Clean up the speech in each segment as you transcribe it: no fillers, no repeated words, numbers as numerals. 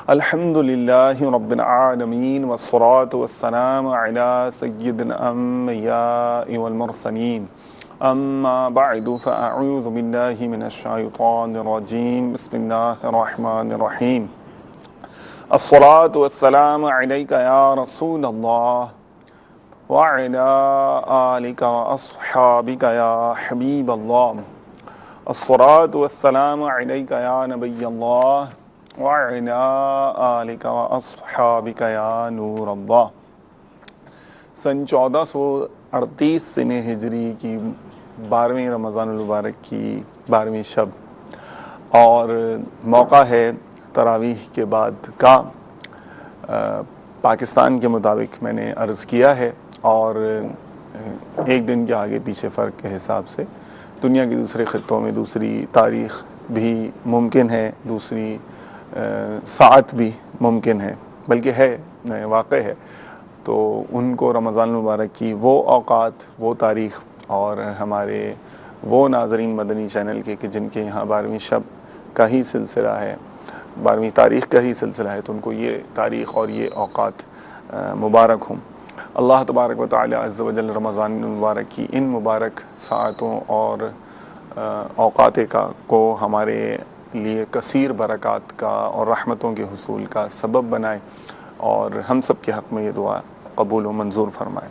الحمدللہ رب العالمین والصلاة والسلام علی سید الانبیاء والمرسلین اما بعد فاعوذ باللہ من الشیطان الرجیم بسم اللہ الرحمن الرحیم الصلاة والسلام علیک یا رسول اللہ وعلی آلک واصحابک یا حبیب اللہ الصلاة والسلام علیک یا نبی اللہ وعلی آلک واصحابک یا نور اللہ۔ سن 1438 سن ہجری کی 12ویں رمضان المبارک کی 12ویں شب اور موقع ہے تراویح کے بعد کا۔ پاکستان کے مطابق میں نے عرض کیا ہے اور ایک دن کے آگے پیچھے فرق کے حساب سے دنیا کے دوسرے خطوں میں دوسری تاریخ بھی ممکن ہے، دوسری ساعت بھی ممکن ہے، بلکہ ہے واقع ہے۔ تو ان کو رمضان المبارک کی وہ اوقات، وہ تاریخ اور ہمارے وہ ناظرین مدنی چینل کے کہ جن کے یہاں 12ویں شب کا ہی سلسلہ ہے، 12ویں تاریخ کا ہی سلسلہ ہے، تو ان کو یہ تاریخ اور یہ اوقات مبارک ہوں۔ اللہ تبارک و تعالی عز و جل رمضان المبارک کی ان مبارک ساعتوں اور اوقات کو ہمارے لیے کثیر برکات کا اور رحمتوں کے حصول کا سبب بنائے اور ہم سب کے حق میں یہ دعا قبول و منظور فرمائے۔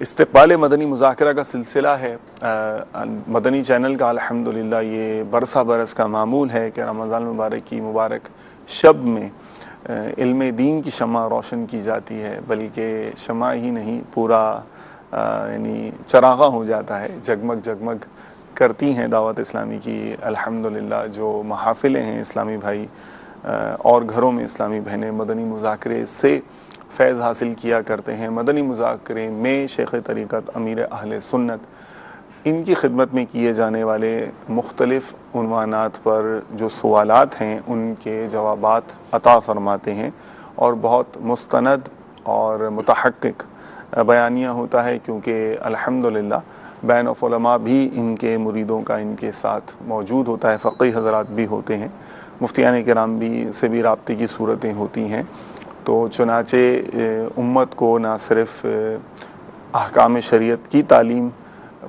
استقبال مدنی مذاکرہ کا سلسلہ ہے مدنی چینل کا۔ الحمدللہ یہ برسہ برس کا معمول ہے کہ رمضان المبارک کی مبارک شب میں علم دین کی شمع روشن کی جاتی ہے، بلکہ شمع ہی نہیں، پورا یعنی چراغاں ہو جاتا ہے، جگمگ جگمگ کرتی ہیں دعوت اسلامی کی الحمدللہ جو محافلیں ہیں اسلامی بھائی اور گھروں میں اسلامی بہنیں مدنی مذاکرے سے فیض حاصل کیا کرتے ہیں۔ مدنی مذاکرے میں شیخ طریقت امیر اہل سنت ان کی خدمت میں کیے جانے والے مختلف عنوانات پر جو سوالات ہیں ان کے جوابات عطا فرماتے ہیں اور بہت مستند اور متحقق بیانیہ ہوتا ہے، کیونکہ الحمدللہ بین آف علماء بھی ان کے مریدوں کا ان کے ساتھ موجود ہوتا ہے، فقیہ حضرات بھی ہوتے ہیں، مفتیان کرام بھی سے بھی رابطے کی صورتیں ہوتی ہیں۔ تو چنانچہ امت کو نہ صرف احکام شریعت کی تعلیم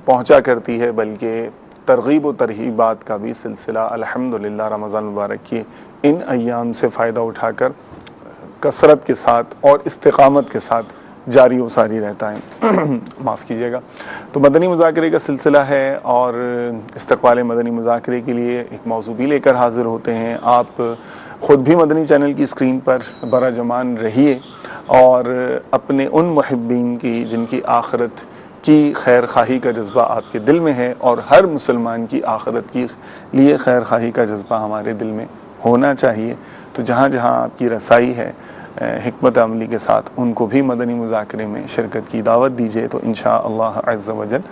پہنچا کرتی ہے بلکہ ترغیب و ترہیبات کا بھی سلسلہ الحمدللہ رمضان مبارک کی ان ایام سے فائدہ اٹھا کر کثرت کے ساتھ اور استقامت کے ساتھ جاری و ساری رہتا ہے۔ معاف کیجیے گا۔ تو مدنی مذاکرے کا سلسلہ ہے اور استقبال مدنی مذاکرے کے لیے ایک موضوع بھی لے کر حاضر ہوتے ہیں۔ آپ خود بھی مدنی چینل کی اسکرین پر براجمان رہیے اور اپنے ان محبین کی جن کی آخرت کی خیر خواہی کا جذبہ آپ کے دل میں ہے، اور ہر مسلمان کی آخرت کی لیے خیر خواہی کا جذبہ ہمارے دل میں ہونا چاہیے، تو جہاں جہاں آپ کی رسائی ہے حکمت عملی کے ساتھ ان کو بھی مدنی مذاکرے میں شرکت کی دعوت دیجیے، تو انشاءاللہ عز و جل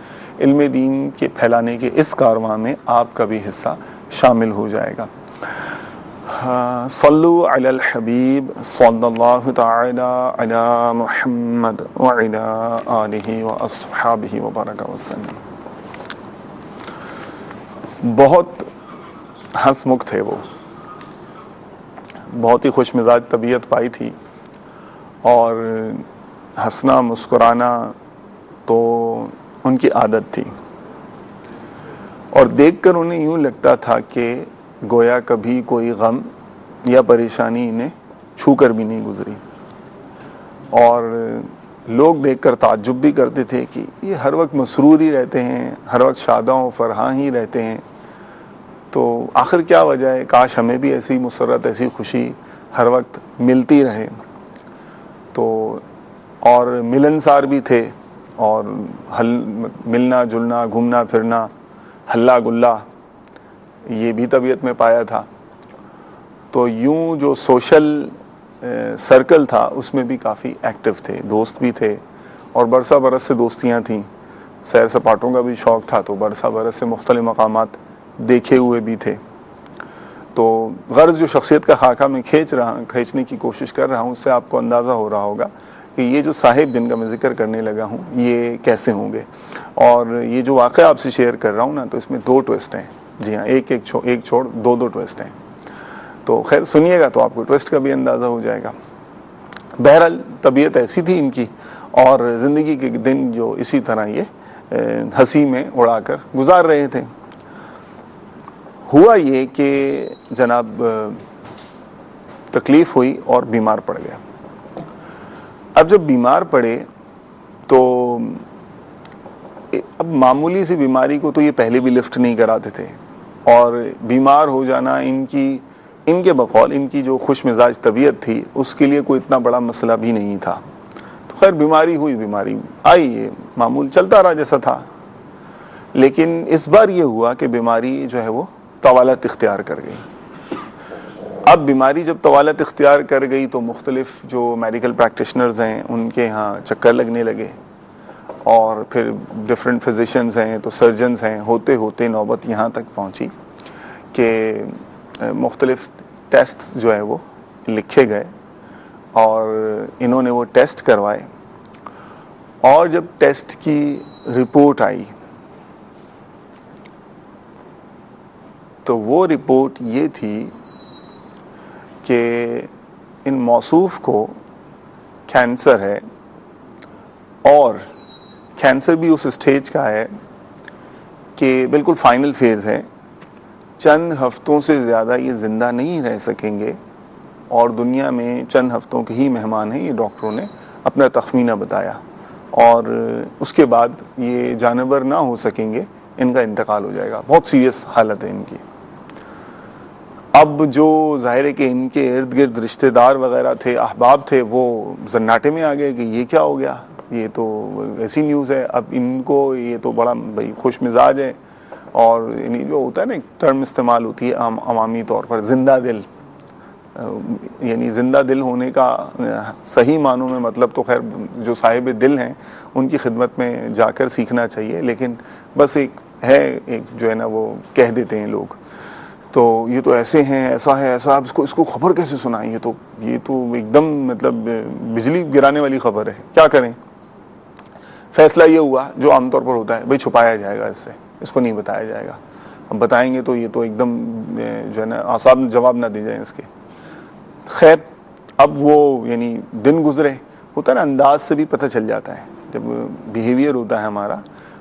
علم دین کے پھیلانے کے اس کارواں میں آپ کا بھی حصہ شامل ہو جائے گا۔ صلو علی الحبیب صلی اللہ تعالی علی محمد وعلی آلہ واصحابہ وبارک وسلم۔ بہت ہنس مکھ تھے وہ، بہت ہی خوش مزاج طبیعت پائی تھی اور ہنسنا مسکرانا تو ان کی عادت تھی، اور دیکھ کر انہیں یوں لگتا تھا کہ گویا کبھی کوئی غم یا پریشانی انہیں چھو کر بھی نہیں گزری، اور لوگ دیکھ کر تعجب بھی کرتے تھے کہ یہ ہر وقت مسرور ہی رہتے ہیں، ہر وقت شاداں و فرحاں ہی رہتے ہیں، تو آخر کیا وجہ ہے؟ کاش ہمیں بھی ایسی مسرت، ایسی خوشی ہر وقت ملتی رہے۔ تو اور ملنسار بھی تھے، اور ملنا جلنا، گھومنا پھرنا، ہلا گلا یہ بھی طبیعت میں پایا تھا۔ تو یوں جو سوشل سرکل تھا اس میں بھی کافی ایکٹیو تھے، دوست بھی تھے، اور برسہ برس سے دوستیاں تھیں، سیر سپاٹوں کا بھی شوق تھا، تو برسہ برس سے مختلف مقامات دیکھے ہوئے بھی تھے۔ تو غرض جو شخصیت کا خاکہ میں کھینچنے کی کوشش کر رہا ہوں، اس سے آپ کو اندازہ ہو رہا ہوگا کہ یہ جو صاحب جن کا میں ذکر کرنے لگا ہوں یہ کیسے ہوں گے، اور یہ جو واقعہ آپ سے شیئر کر رہا ہوں نا، تو اس میں 2 ٹویسٹ ہیں۔ جی ہاں، ایک چھوڑ 2 ٹویسٹ ہیں۔ تو خیر سنیے گا تو آپ کو ٹویسٹ کا بھی اندازہ ہو جائے گا. بہرحال طبیعت ایسی تھی ان کی اور زندگی کے دن جو اسی طرح یہ ہنسی میں اڑا کر گزار رہے تھے. ہوا یہ کہ جناب تکلیف ہوئی اور بیمار پڑ گیا. اب جب بیمار پڑے تو اب معمولی سی بیماری کو تو یہ پہلے بھی لفٹ نہیں کراتے تھے, اور بیمار ہو جانا ان کے بقول ان کی جو خوش مزاج طبیعت تھی اس کے لیے کوئی اتنا بڑا مسئلہ بھی نہیں تھا. تو خیر بیماری ہوئی, بیماری آئی, یہ معمول چلتا رہا جیسا تھا. لیکن اس بار یہ ہوا کہ بیماری جو ہے وہ طوالت اختیار کر گئی. اب بیماری جب طوالت اختیار کر گئی تو مختلف جو میڈیکل پریکٹیشنرز ہیں ان کے ہاں چکر لگنے لگے, اور پھر ڈفرینٹ فزیشنز ہیں تو سرجنز ہیں, ہوتے ہوتے نوبت یہاں تک پہنچی کہ مختلف ٹیسٹ جو ہے وہ لکھے گئے اور انہوں نے وہ ٹیسٹ کروائے. اور جب ٹیسٹ کی رپورٹ آئی تو وہ رپورٹ یہ تھی کہ ان موصوف کو کینسر ہے, اور کینسر بھی اس اسٹیج کا ہے کہ بالکل فائنل فیز ہے. چند ہفتوں سے زیادہ یہ زندہ نہیں رہ سکیں گے, اور دنیا میں چند ہفتوں کے ہی مہمان ہیں, یہ ڈاکٹروں نے اپنا تخمینہ بتایا, اور اس کے بعد یہ جانور نہ ہو سکیں گے, ان کا انتقال ہو جائے گا. بہت سیریس حالت ہے ان کی. اب جو ظاہر ہے کہ ان کے ارد گرد رشتہ دار وغیرہ تھے, احباب تھے, وہ زناٹے میں آ گئے کہ یہ کیا ہو گیا, یہ تو ایسی نیوز ہے. اب ان کو یہ تو بڑا بھائی خوش مزاج ہے, اور یعنی جو ہوتا ہے نا ایک ٹرم استعمال ہوتی ہے عوامی طور پر زندہ دل, یعنی زندہ دل ہونے کا صحیح معنوں میں مطلب تو خیر جو صاحب دل ہیں ان کی خدمت میں جا کر سیکھنا چاہیے, لیکن بس ایک جو ہے نا وہ کہہ دیتے ہیں لوگ, تو یہ تو ایسے ہیں, ایسا ہے, ایسا, اب اس کو خبر کیسے سنائیں, یہ تو ایک دم مطلب بجلی گرانے والی خبر ہے, کیا کریں. فیصلہ یہ ہوا جو عام طور پر ہوتا ہے, بھائی چھپایا جائے گا, اس کو نہیں بتایا جائے گا. اب بتائیں گے تو یہ تو ایک دم جو ہے نا اعصاب جواب نہ دی جائیں اس کے. خیر اب وہ یعنی دن گزرے, ہوتا ہے نا انداز سے بھی پتہ چل جاتا ہے جب بیہیویئر ہوتا ہے ہمارا,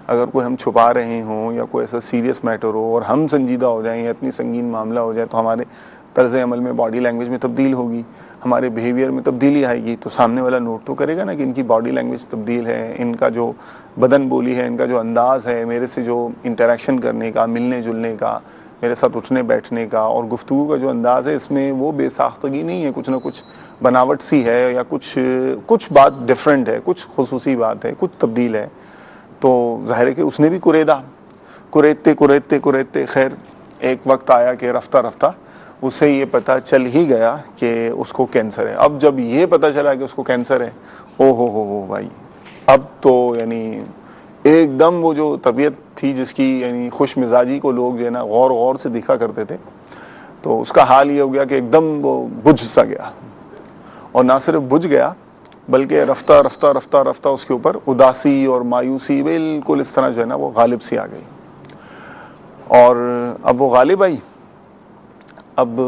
اگر کوئی ہم چھپا رہے ہوں یا کوئی ایسا سیریس میٹر ہو اور ہم سنجیدہ ہو جائیں یا اتنی سنگین معاملہ ہو جائے تو ہمارے طرز عمل میں باڈی لینگویج میں تبدیل ہوگی, ہمارے بیہیویئر میں تبدیلی آئے گی. تو سامنے والا نوٹ تو کرے گا نا کہ ان کی باڈی لینگویج تبدیل ہے, ان کا جو بدن بولی ہے, ان کا جو انداز ہے, میرے سے جو انٹریکشن کرنے کا, ملنے جلنے کا, میرے ساتھ اٹھنے بیٹھنے کا اور گفتگو کا جو انداز ہے, اس میں وہ بے ساختگی نہیں ہے, کچھ نہ کچھ بناوٹ سی ہے, یا کچھ بات ڈفرینٹ ہے, کچھ خصوصی بات ہے, کچھ تبدیل ہے. تو ظاہر ہے کہ اس نے بھی کوریدتے خیر ایک وقت آیا کہ رفتہ رفتہ اسے یہ پتہ چل ہی گیا کہ اس کو کینسر ہے. اب جب یہ پتہ چلا کہ اس کو کینسر ہے, او ہو بھائی, اب تو یعنی ایک دم وہ جو طبیعت تھی جس کی یعنی خوش مزاجی کو لوگ جو ہے نا غور سے دیکھا کرتے تھے, تو اس کا حال یہ ہو گیا کہ ایک دم وہ بجھ سا گیا. اور نہ صرف بجھ گیا بلکہ رفتہ اس کے اوپر اداسی اور مایوسی بالکل اس طرح جو ہے نا وہ غالب سی آ گئی. اور اب وہ غالب آئی, اب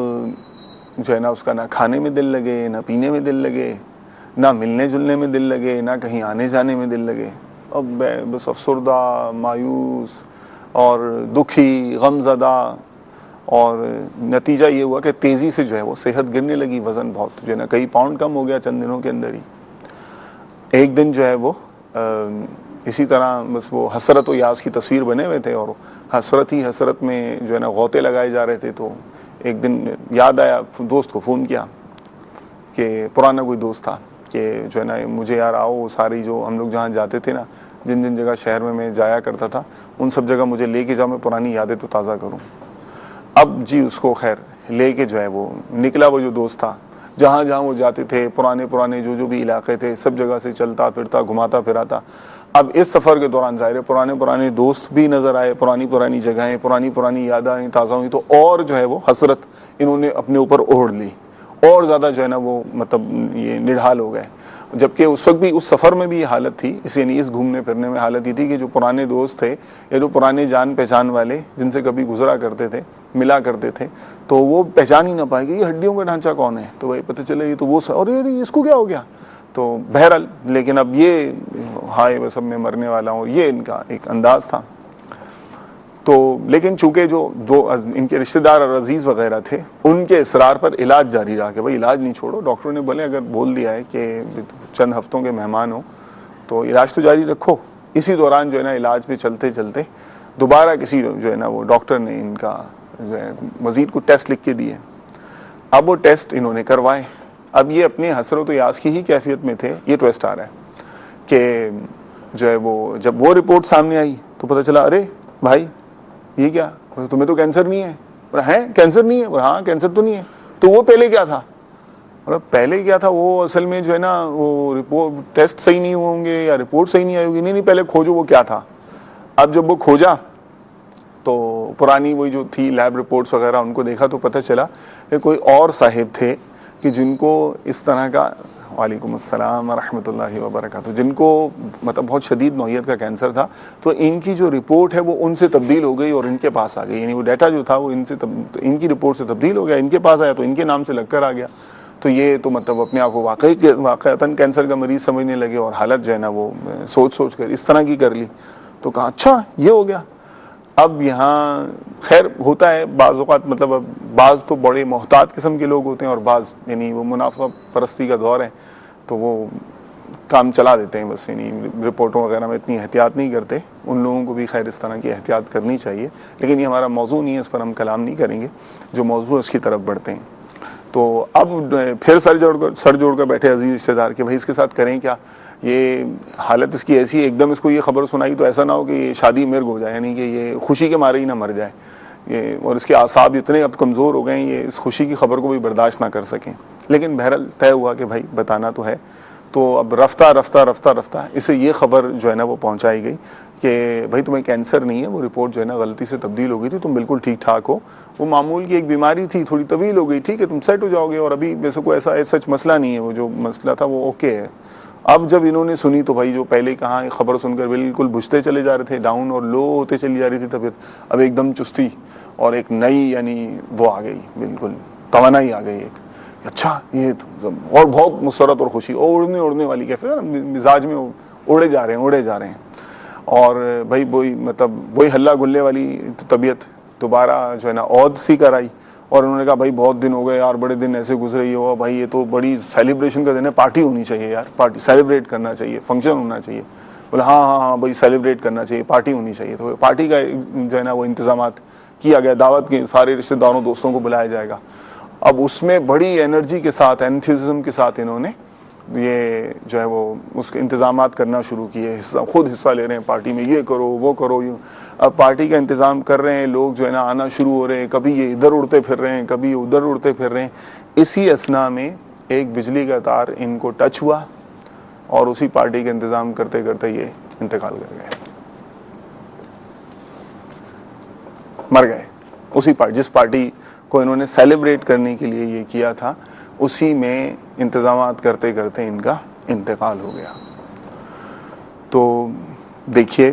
جو ہے نا اس کا نہ کھانے میں دل لگے, نہ پینے میں دل لگے, نہ ملنے جلنے میں دل لگے, نہ کہیں آنے جانے میں دل لگے. اب بس افسردہ, مایوس اور دکھی, غم زدہ, اور نتیجہ یہ ہوا کہ تیزی سے جو ہے وہ صحت گرنے لگی, وزن بہت جو ہے نا کئی پاؤنڈ کم ہو گیا چند دنوں کے اندر ہی. ایک دن جو ہے وہ اسی طرح بس وہ حسرت و یاس کی تصویر بنے ہوئے تھے, اور حسرت میں جو ہے نا غوطے لگائے جا رہے تھے. تو ایک دن یاد آیا, دوست کو فون کیا کہ پرانا کوئی دوست تھا کہ جو ہے نا مجھے یار آؤ, ساری جو ہم لوگ جہاں جاتے تھے نا, جن جگہ شہر میں جایا کرتا تھا, ان سب جگہ مجھے لے کے جاؤ, میں پرانی یادیں تو تازہ کروں. اب جی اس کو خیر لے کے جو ہے وہ نکلا, وہ جو دوست تھا, جہاں وہ جاتے تھے, پرانے جو بھی علاقے تھے, سب جگہ سے چلتا پھرتا, گھماتا پھراتا. اب اس سفر کے دوران ظاہر پرانے دوست بھی نظر آئے, پرانی جگہیں, پرانی یادیں تازہ ہوئی, تو اور جو ہے وہ حسرت انہوں نے اپنے اوپر اوڑھ لی, اور زیادہ جو ہے نا وہ مطلب یہ نڈھال ہو گئے. جبکہ اس وقت بھی اس سفر میں بھی یہ حالت تھی، اس یعنی اس گھومنے پھرنے میں حالت یہ تھی کہ جو پرانے دوست تھے یا جو پرانے جان پہچان والے جن سے کبھی گزرا کرتے تھے، ملا کرتے تھے، تو وہ پہچان ہی نہ پائے کہ یہ ہڈیوں کا ڈھانچہ کون ہے. تو وہی پتہ چلے یہ تو وہ اور یہ اس کو کیا ہو گیا. تو بہرحال لیکن اب یہ ہائے بس اب میں مرنے والا ہوں، یہ ان کا ایک انداز تھا. تو لیکن چونکہ جو دو ان کے رشتہ دار اور عزیز وغیرہ تھے ان کے اصرار پر علاج جاری رہا کہ بھائی علاج نہیں چھوڑو. ڈاکٹروں نے بولے اگر بول دیا ہے کہ چند ہفتوں کے مہمان ہو تو علاج تو جاری رکھو. اسی دوران جو ہے نا علاج پہ چلتے چلتے دوبارہ کسی جو ہے نا وہ ڈاکٹر نے ان کا جو ہے مزید کچھ ٹیسٹ لکھ کے دیے. اب وہ ٹیسٹ انہوں نے کروائے. اب یہ اپنے حسرت و یاس کی ہی کیفیت میں تھے. یہ ٹویسٹ آ رہا ہے کہ جو ہے وہ جب وہ رپورٹ سامنے آئی تو پتہ چلا ارے بھائی یہ کیا، تمہیں تو کینسر نہیں ہے. ہے کینسر نہیں ہے؟ ہاں کینسر تو نہیں ہے. تو وہ پہلے کیا تھا؟ پہلے کیا تھا وہ اصل میں جو ہے نا وہ رپورٹ ٹیسٹ صحیح نہیں ہوں گے یا رپورٹ صحیح نہیں آئے ہوگی. نہیں پہلے کھوجو وہ کیا تھا. اب جب وہ کھوجا تو پرانی وہی جو تھی لیب رپورٹس وغیرہ ان کو دیکھا تو پتہ چلا کہ کوئی اور صاحب تھے کہ جن کو اس طرح کا، وعلیکم السلام ورحمۃ اللہ وبرکاتہ، جن کو مطلب بہت شدید نوعیت کا کینسر تھا. تو ان کی جو رپورٹ ہے وہ ان سے تبدیل ہو گئی اور ان کے پاس آ گئی. یعنی وہ ڈیٹا جو تھا وہ ان کی رپورٹ سے تبدیل ہو گیا، ان کے پاس آیا تو ان کے نام سے لگ کر آ گیا. تو یہ تو مطلب اپنے آپ کو واقعتاً کینسر کا مریض سمجھنے لگے اور حالت جو ہے نا وہ سوچ کر اس طرح کی کر لی. تو کہا اچھا یہ ہو گیا. اب یہاں خیر ہوتا ہے بعض اوقات، مطلب بعض تو بڑے محتاط قسم کے لوگ ہوتے ہیں اور بعض یعنی وہ منافع پرستی کا دور ہے تو وہ کام چلا دیتے ہیں بس، یعنی رپورٹوں وغیرہ میں اتنی احتیاط نہیں کرتے. ان لوگوں کو بھی خیر اس طرح کی احتیاط کرنی چاہیے، لیکن یہ ہمارا موضوع نہیں ہے، اس پر ہم کلام نہیں کریں گے. جو موضوع اس کی طرف بڑھتے ہیں. تو اب پھر سر جوڑ کر بیٹھے عزیز رشتہ دار کہ بھائی اس کے ساتھ کریں کیا. یہ حالت اس کی ایسی ہے، ایک دم اس کو یہ خبر سنائی تو ایسا نہ ہو کہ یہ شادی مرگ ہو جائے، یعنی کہ یہ خوشی کے مارے ہی نہ مر جائے. اور اس کے اعصاب اتنے اب کمزور ہو گئے ہیں یہ اس خوشی کی خبر کو بھی برداشت نہ کر سکیں. لیکن بہرحال طے ہوا کہ بھائی بتانا تو ہے. تو اب رفتہ اسے یہ خبر جو ہے نا وہ پہنچائی گئی کہ بھائی تمہیں کینسر نہیں ہے، وہ رپورٹ جو ہے نا غلطی سے تبدیل ہو گئی تھی، تم بالکل ٹھیک ٹھاک ہو. وہ معمول کی ایک بیماری تھی، تھوڑی طویل ہو گئی، ٹھیک ہے تم سیٹ ہو جاؤ گے، اور ابھی ویسے کوئی ایسا سچ مسئلہ نہیں ہے، وہ جو مسئلہ تھا وہ اوکے ہے. اب جب انہوں نے سنی تو بھائی جو پہلے کہاں خبر سن کر بالکل بجھتے چلے جا رہے تھے، ڈاؤن اور لو ہوتے چلی جا رہی تھی طبیعت، اب ایک دم چستی اور ایک نئی یعنی وہ آ گئی، بالکل توانائی آ گئی ایک. اچھا یہ اور بہت مسرت اور خوشی اور اڑنے والی کیفیت ہے، مزاج میں اڑے جا رہے ہیں. اور بھائی وہی مطلب وہی ہلا گلے والی طبیعت دوبارہ جو ہے نا عود سی کر آئی. اور انہوں نے کہا بھائی بہت دن ہو گئے یار، بڑے دن ایسے گزرے ہی ہو بھائی، یہ تو بڑی سیلیبریشن کا دن ہے، پارٹی ہونی چاہیے یار، پارٹی سیلیبریٹ کرنا چاہیے، فنکشن ہونا چاہیے. بولے ہاں بھائی سیلیبریٹ کرنا چاہیے، پارٹی ہونی چاہیے. تو پارٹی کا جو ہے نا وہ انتظامات کیا گیا، دعوت کے سارے رشتہ داروں دوستوں کو بلایا جائے گا. اب اس میں بڑی انرجی کے ساتھ، انتھوزیزم کے ساتھ انہوں نے یہ جو ہے وہ اس کے انتظامات کرنا شروع کیے. خود حصہ لے رہے ہیں پارٹی میں، یہ کرو وہ کرو. اب پارٹی کا انتظام کر رہے ہیں لوگ جو ہے نا آنا شروع ہو رہے ہیں، کبھی یہ ادھر اڑتے پھر رہے ہیں، کبھی ادھر اڑتے پھر رہے ہیں. اسی اسنا میں ایک بجلی کا تار ان کو ٹچ ہوا اور اسی پارٹی کا انتظام کرتے کرتے یہ انتقال کر گئے، مر گئے. اسی جس پارٹی کو انہوں نے سیلیبریٹ کرنے کے لیے یہ کیا تھا، اسی میں انتظامات کرتے کرتے ان کا انتقال ہو گیا. تو دیکھیے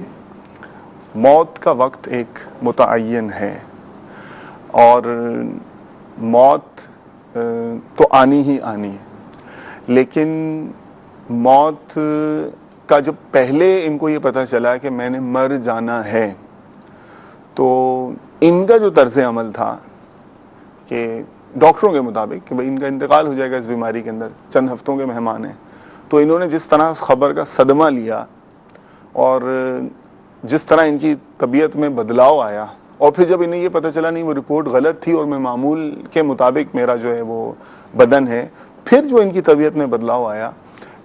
موت کا وقت ایک متعین ہے، اور موت تو آنی ہی آنی ہے. لیکن موت کا جب پہلے ان کو یہ پتہ چلا کہ میں نے مر جانا ہے، تو ان کا جو طرز عمل تھا کہ ڈاکٹروں کے مطابق کہ بھئی ان کا انتقال ہو جائے گا اس بیماری کے اندر، چند ہفتوں کے مہمان ہیں، تو انہوں نے جس طرح اس خبر کا صدمہ لیا اور جس طرح ان کی طبیعت میں بدلاؤ آیا، اور پھر جب انہیں یہ پتہ چلا نہیں وہ رپورٹ غلط تھی اور میں معمول کے مطابق میرا جو ہے وہ بدن ہے، پھر جو ان کی طبیعت میں بدلاؤ آیا،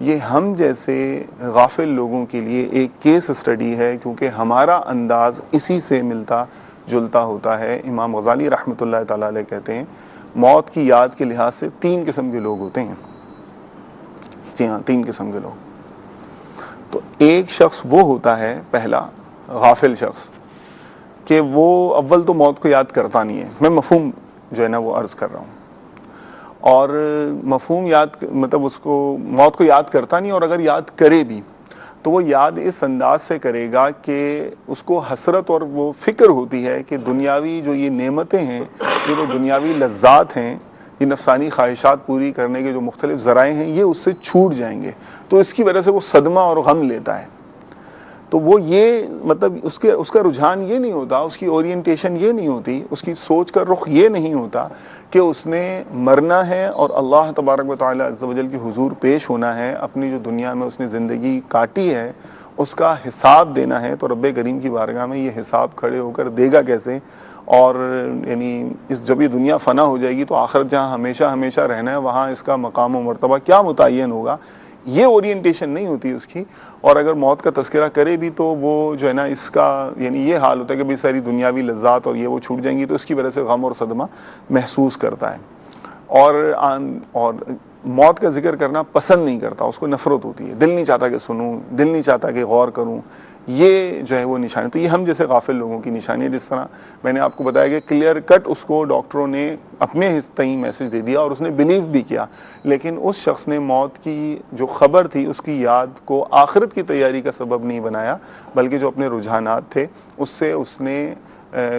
یہ ہم جیسے غافل لوگوں کے لیے ایک کیس اسٹڈی ہے، کیونکہ ہمارا انداز اسی سے ملتا جلتا ہوتا ہے. امام غزالی رحمۃ اللہ تعالی علیہ کہتے ہیں موت کی یاد کے لحاظ سے 3 قسم کے لوگ ہوتے ہیں. جی ہاں 3 قسم کے لوگ. تو ایک شخص وہ ہوتا ہے پہلا غافل شخص کہ وہ اول تو موت کو یاد کرتا نہیں ہے، میں مفہوم جو ہے نا وہ عرض کر رہا ہوں. اور مفہوم یاد مطلب اس کو موت کو یاد کرتا نہیں، اور اگر یاد کرے بھی تو وہ یاد اس انداز سے کرے گا کہ اس کو حسرت اور وہ فکر ہوتی ہے کہ دنیاوی جو یہ نعمتیں ہیں، یہ جو دنیاوی لذات ہیں، یہ نفسانی خواہشات پوری کرنے کے جو مختلف ذرائع ہیں، یہ اس سے چھوٹ جائیں گے، تو اس کی وجہ سے وہ صدمہ اور غم لیتا ہے۔ تو وہ یہ مطلب اس کا رجحان یہ نہیں ہوتا، اس کی اورینٹیشن یہ نہیں ہوتی، اس کی سوچ کا رخ یہ نہیں ہوتا کہ اس نے مرنا ہے اور اللہ تبارک و تعالیٰ عز و جل کے حضور پیش ہونا ہے، اپنی جو دنیا میں اس نے زندگی کاٹی ہے اس کا حساب دینا ہے، تو رب کریم کی بارگاہ میں یہ حساب کھڑے ہو کر دے گا کیسے؟ اور یعنی جب یہ دنیا فنا ہو جائے گی تو آخرت جہاں ہمیشہ ہمیشہ رہنا ہے، وہاں اس کا مقام و مرتبہ کیا متعین ہوگا، یہ اورینٹیشن نہیں ہوتی اس کی۔ اور اگر موت کا تذکرہ کرے بھی تو وہ جو ہے نا اس کا یعنی یہ حال ہوتا ہے کہ بھی ساری دنیاوی لذات اور یہ وہ چھوٹ جائیں گی، تو اس کی وجہ سے غم اور صدمہ محسوس کرتا ہے، اور موت کا ذکر کرنا پسند نہیں کرتا، اس کو نفرت ہوتی ہے، دل نہیں چاہتا کہ سنوں، دل نہیں چاہتا کہ غور کروں، یہ جو ہے وہ نشانی۔ تو یہ ہم جیسے غافل لوگوں کی نشانی ہے، جس طرح میں نے آپ کو بتایا کہ کلیئر کٹ اس کو ڈاکٹروں نے اپنے تئیں میسج دے دیا اور اس نے بلیو بھی کیا، لیکن اس شخص نے موت کی جو خبر تھی اس کی یاد کو آخرت کی تیاری کا سبب نہیں بنایا، بلکہ جو اپنے رجحانات تھے اس سے اس نے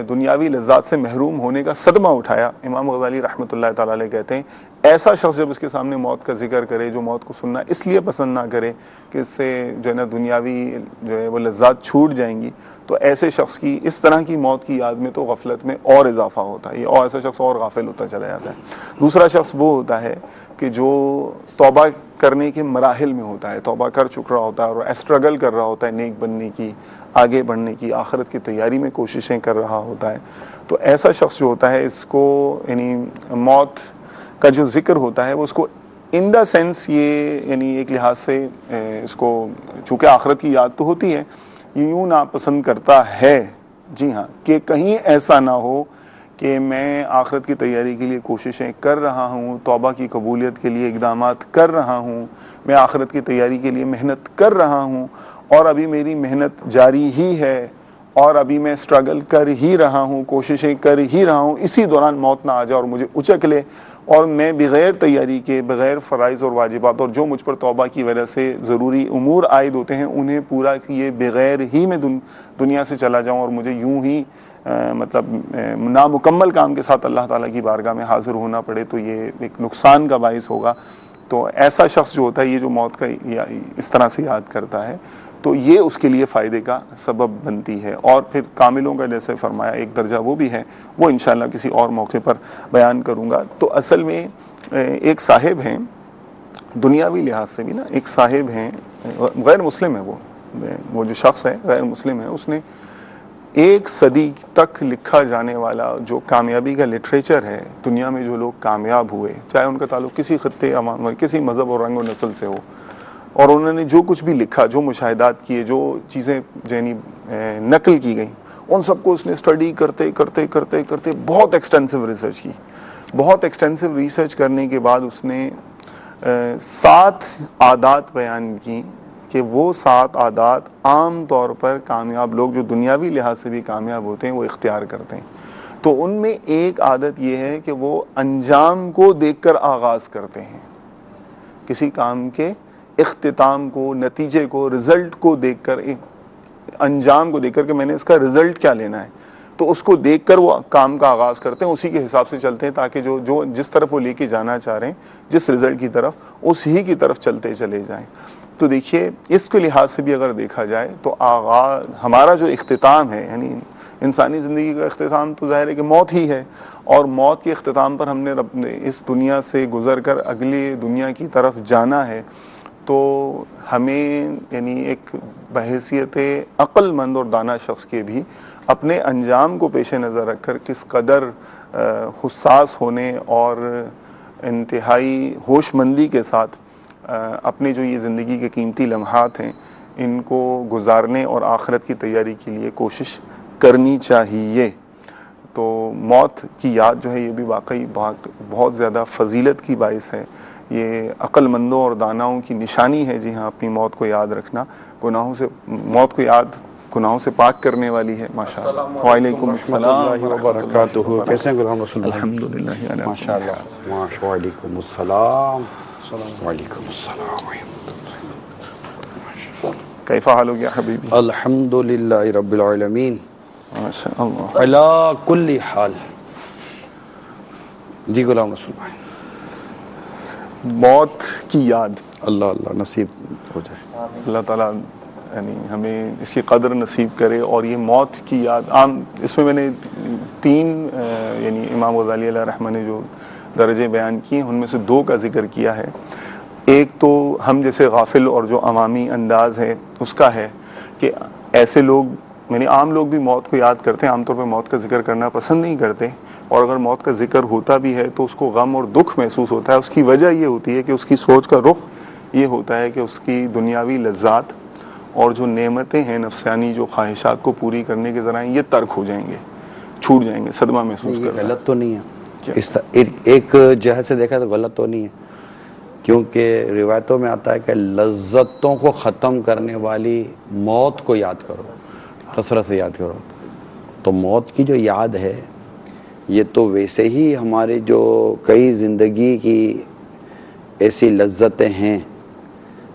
دنیاوی لذات سے محروم ہونے کا صدمہ اٹھایا۔ امام غزالی رحمۃ اللہ تعالی علیہ کہتے ہیں ایسا شخص جب اس کے سامنے موت کا ذکر کرے، جو موت کو سننا اس لیے پسند نہ کرے کہ اس سے جو ہے نا دنیاوی جو ہے وہ لذات چھوٹ جائیں گی، تو ایسے شخص کی اس طرح کی موت کی یاد میں تو غفلت میں اور اضافہ ہوتا ہے، اور ایسا شخص اور غافل ہوتا چلا جاتا ہے۔ دوسرا شخص وہ ہوتا ہے کہ جو توبہ کرنے کے مراحل میں ہوتا ہے، توبہ کر چک رہا ہوتا ہے اور اسٹرگل کر رہا ہوتا ہے نیک بننے کی، آگے بڑھنے کی، آخرت کی تیاری میں کوششیں کر رہا ہوتا ہے، تو ایسا شخص جو ہوتا ہے اس کو یعنی موت کا جو ذکر ہوتا ہے وہ اس کو ان دا سینس یہ یعنی ایک لحاظ سے اس کو چونکہ آخرت کی یاد تو ہوتی ہے، یوں ناپسند کرتا ہے، جی ہاں، کہ کہیں ایسا نہ ہو کہ میں آخرت کی تیاری کے لیے کوششیں کر رہا ہوں، توبہ کی قبولیت کے لیے اقدامات کر رہا ہوں، میں آخرت کی تیاری کے لیے محنت کر رہا ہوں، اور ابھی میری محنت جاری ہی ہے، اور ابھی میں اسٹرگل کر ہی رہا ہوں، کوششیں کر ہی رہا ہوں، اسی دوران موت نہ آ جائے اور مجھے اچک لے، اور میں بغیر تیاری کے، بغیر فرائض اور واجبات اور جو مجھ پر توبہ کی وجہ سے ضروری امور عائد ہوتے ہیں انہیں پورا کیے بغیر ہی میں دنیا سے چلا جاؤں، اور مجھے یوں ہی مطلب نامکمل کام کے ساتھ اللہ تعالیٰ کی بارگاہ میں حاضر ہونا پڑے، تو یہ ایک نقصان کا باعث ہوگا۔ تو ایسا شخص جو ہوتا ہے یہ جو موت کا اس طرح سے یاد کرتا ہے تو یہ اس کے لیے فائدے کا سبب بنتی ہے۔ اور پھر کاملوں کا جیسے فرمایا ایک درجہ وہ بھی ہے، وہ انشاءاللہ کسی اور موقع پر بیان کروں گا۔ تو اصل میں ایک صاحب ہیں، دنیاوی لحاظ سے بھی نا ایک صاحب ہیں، غیر مسلم ہے، وہ جو شخص ہے غیر مسلم ہے، اس نے 1 صدی تک لکھا جانے والا جو کامیابی کا لٹریچر ہے، دنیا میں جو لوگ کامیاب ہوئے، چاہے ان کا تعلق کسی خطے کسی مذہب اور رنگ و نسل سے ہو، اور انہوں نے جو کچھ بھی لکھا، جو مشاہدات کیے، جو چیزیں یعنی نقل کی گئیں، ان سب کو اس نے اسٹڈی کرتے کرتے کرتے کرتے بہت ایکسٹینسو ریسرچ کی۔ بہت ایکسٹینسو ریسرچ کرنے کے بعد اس نے 7 عادات بیان کی کہ وہ 7 عادات عام طور پر کامیاب لوگ جو دنیاوی لحاظ سے بھی کامیاب ہوتے ہیں وہ اختیار کرتے ہیں۔ تو ان میں ایک عادت یہ ہے کہ وہ انجام کو دیکھ کر آغاز کرتے ہیں، کسی کام کے اختتام کو، نتیجے کو، رزلٹ کو دیکھ کر، انجام کو دیکھ کر کہ میں نے اس کا رزلٹ کیا لینا ہے، تو اس کو دیکھ کر وہ کام کا آغاز کرتے ہیں، اسی کے حساب سے چلتے ہیں تاکہ جو جس طرف وہ لے کے جانا چاہ رہے ہیں، جس رزلٹ کی طرف، اسی کی طرف چلتے چلے جائیں۔ تو دیکھیے اس کے لحاظ سے بھی اگر دیکھا جائے تو آغاز ہمارا جو اختتام ہے، یعنی انسانی زندگی کا اختتام تو ظاہر ہے کہ موت ہی ہے، اور موت کے اختتام پر ہم نے اس دنیا سے گزر کر اگلی دنیا کی طرف جانا ہے، تو ہمیں یعنی ایک بحیثیت عقل مند اور دانا شخص کے بھی اپنے انجام کو پیش نظر رکھ کر کس قدر حساس ہونے اور انتہائی ہوش مندی کے ساتھ اپنے جو یہ زندگی کے قیمتی لمحات ہیں ان کو گزارنے اور آخرت کی تیاری کے لیے کوشش کرنی چاہیے۔ تو موت کی یاد جو ہے یہ بھی واقعی بہت زیادہ فضیلت کی باعث ہے، یہ عقل مندوں اور داناؤں کی نشانی ہے، جی ہاں، اپنی موت کو یاد رکھنا، گناہوں سے موت کو یاد گناہوں سے پاک کرنے والی ہے ماشاءاللہ. وعلیکم السلام وبرکاتہ. کیسے ہیں غلام رسول بھائی؟ الحمدللہ ماشاء اللہ. وعلیکم السلام. وعلیکم السلام. کیف حالک یا حبیبی؟ الحمدللہ رب العالمین ماشاءاللہ. علی کل حال. جی غلام رسول بھائی. موت کی یاد اللہ اللہ نصیب ہو جائے. اللہ تعالیٰ یعنی ہمیں اس کی قدر نصیب کرے. اور یہ موت کی یاد عام اس میں نے 3 یعنی امام غزالی علیہ رحمہ نے جو درجے بیان کیے ان میں سے 2 کا ذکر کیا ہے. ایک تو ہم جیسے غافل اور جو عوامی انداز ہے اس کا ہے کہ ایسے لوگ یعنی عام لوگ بھی موت کو یاد کرتے ہیں, عام طور پہ موت کا ذکر کرنا پسند نہیں کرتے, اور اگر موت کا ذکر ہوتا بھی ہے تو اس کو غم اور دکھ محسوس ہوتا ہے. اس کی وجہ یہ ہوتی ہے کہ اس کی سوچ کا رخ یہ ہوتا ہے کہ اس کی دنیاوی لذات اور جو نعمتیں ہیں نفسانی جو خواہشات کو پوری کرنے کے ذرائع یہ ترک ہو جائیں گے, چھوٹ جائیں گے, صدمہ محسوس یہ کر رہا ہے. غلط تو نہیں ہے اس ایک جہت سے دیکھا تو غلط تو نہیں ہے, کیونکہ روایتوں میں آتا ہے کہ لذتوں کو ختم کرنے والی موت کو یاد کرو, کثرت سے یاد کرو. تو موت کی جو یاد ہے یہ تو ویسے ہی ہمارے جو کئی زندگی کی ایسی لذتیں ہیں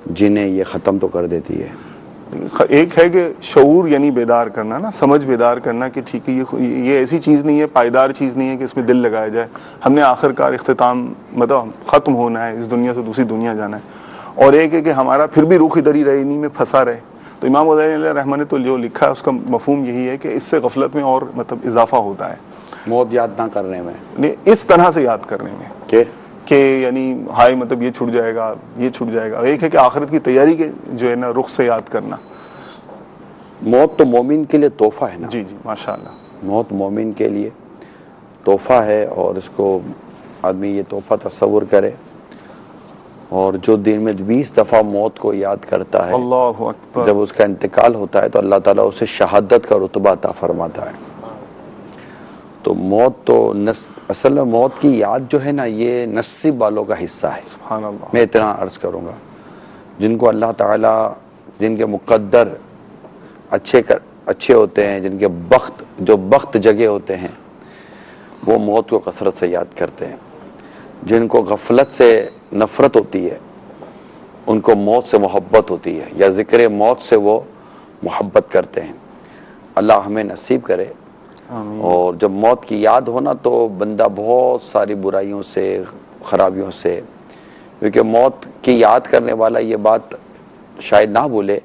جنہیں یہ ختم تو کر دیتی ہے. ایک ہے کہ شعور یعنی بیدار کرنا نا, سمجھ بیدار کرنا کہ ٹھیک ہے یہ ایسی چیز نہیں ہے, پائیدار چیز نہیں ہے کہ اس میں دل لگایا جائے. ہم نے آخر کار اختتام مطلب ختم ہونا ہے, اس دنیا سے دوسری دنیا جانا ہے. اور ایک ہے کہ ہمارا پھر بھی رخ ادھر ہی رہے, انہی میں پھنسا رہے. تو امام غزالی علیہ رحمہ نے تو جو لکھا ہے اس کا مفہوم یہی ہے کہ اس سے غفلت میں اور مطلب اضافہ ہوتا ہے, موت یاد نہ کرنے میں, اس طرح سے یاد کرنے میں کہ یعنی ہائے مطلب یہ چھوٹ جائے گا, یہ چھوٹ جائے گا. ایک ہے کہ آخرت کی تیاری کے جو ہے نا رخ سے یاد کرنا. موت تو مومن کے لیے تحفہ ہے نا. جی جی ماشاءاللہ. موت مومن کے لیے تحفہ ہے, اور اس کو آدمی یہ تحفہ تصور کرے, اور جو دن میں 20 دفعہ موت کو یاد کرتا ہے اللہ اکبر, جب اس کا انتقال ہوتا ہے تو اللہ تعالیٰ اسے شہادت کا رتبہ عطا فرماتا ہے. تو موت تو اصل میں موت کی یاد جو ہے نا یہ نصیب والوں کا حصہ ہے. سبحان اللہ. میں اتنا عرض کروں گا جن کو اللہ تعالیٰ جن کے مقدر اچھے ہوتے ہیں, جن کے بخت جگے ہوتے ہیں, وہ موت کو کثرت سے یاد کرتے ہیں. جن کو غفلت سے نفرت ہوتی ہے ان کو موت سے محبت ہوتی ہے, یا ذکر موت سے وہ محبت کرتے ہیں. اللہ ہمیں نصیب کرے. آمین. اور جب موت کی یاد ہونا تو بندہ بہت ساری برائیوں سے, خرابیوں سے, کیونکہ موت کی یاد کرنے والا یہ بات شاید نہ بھولے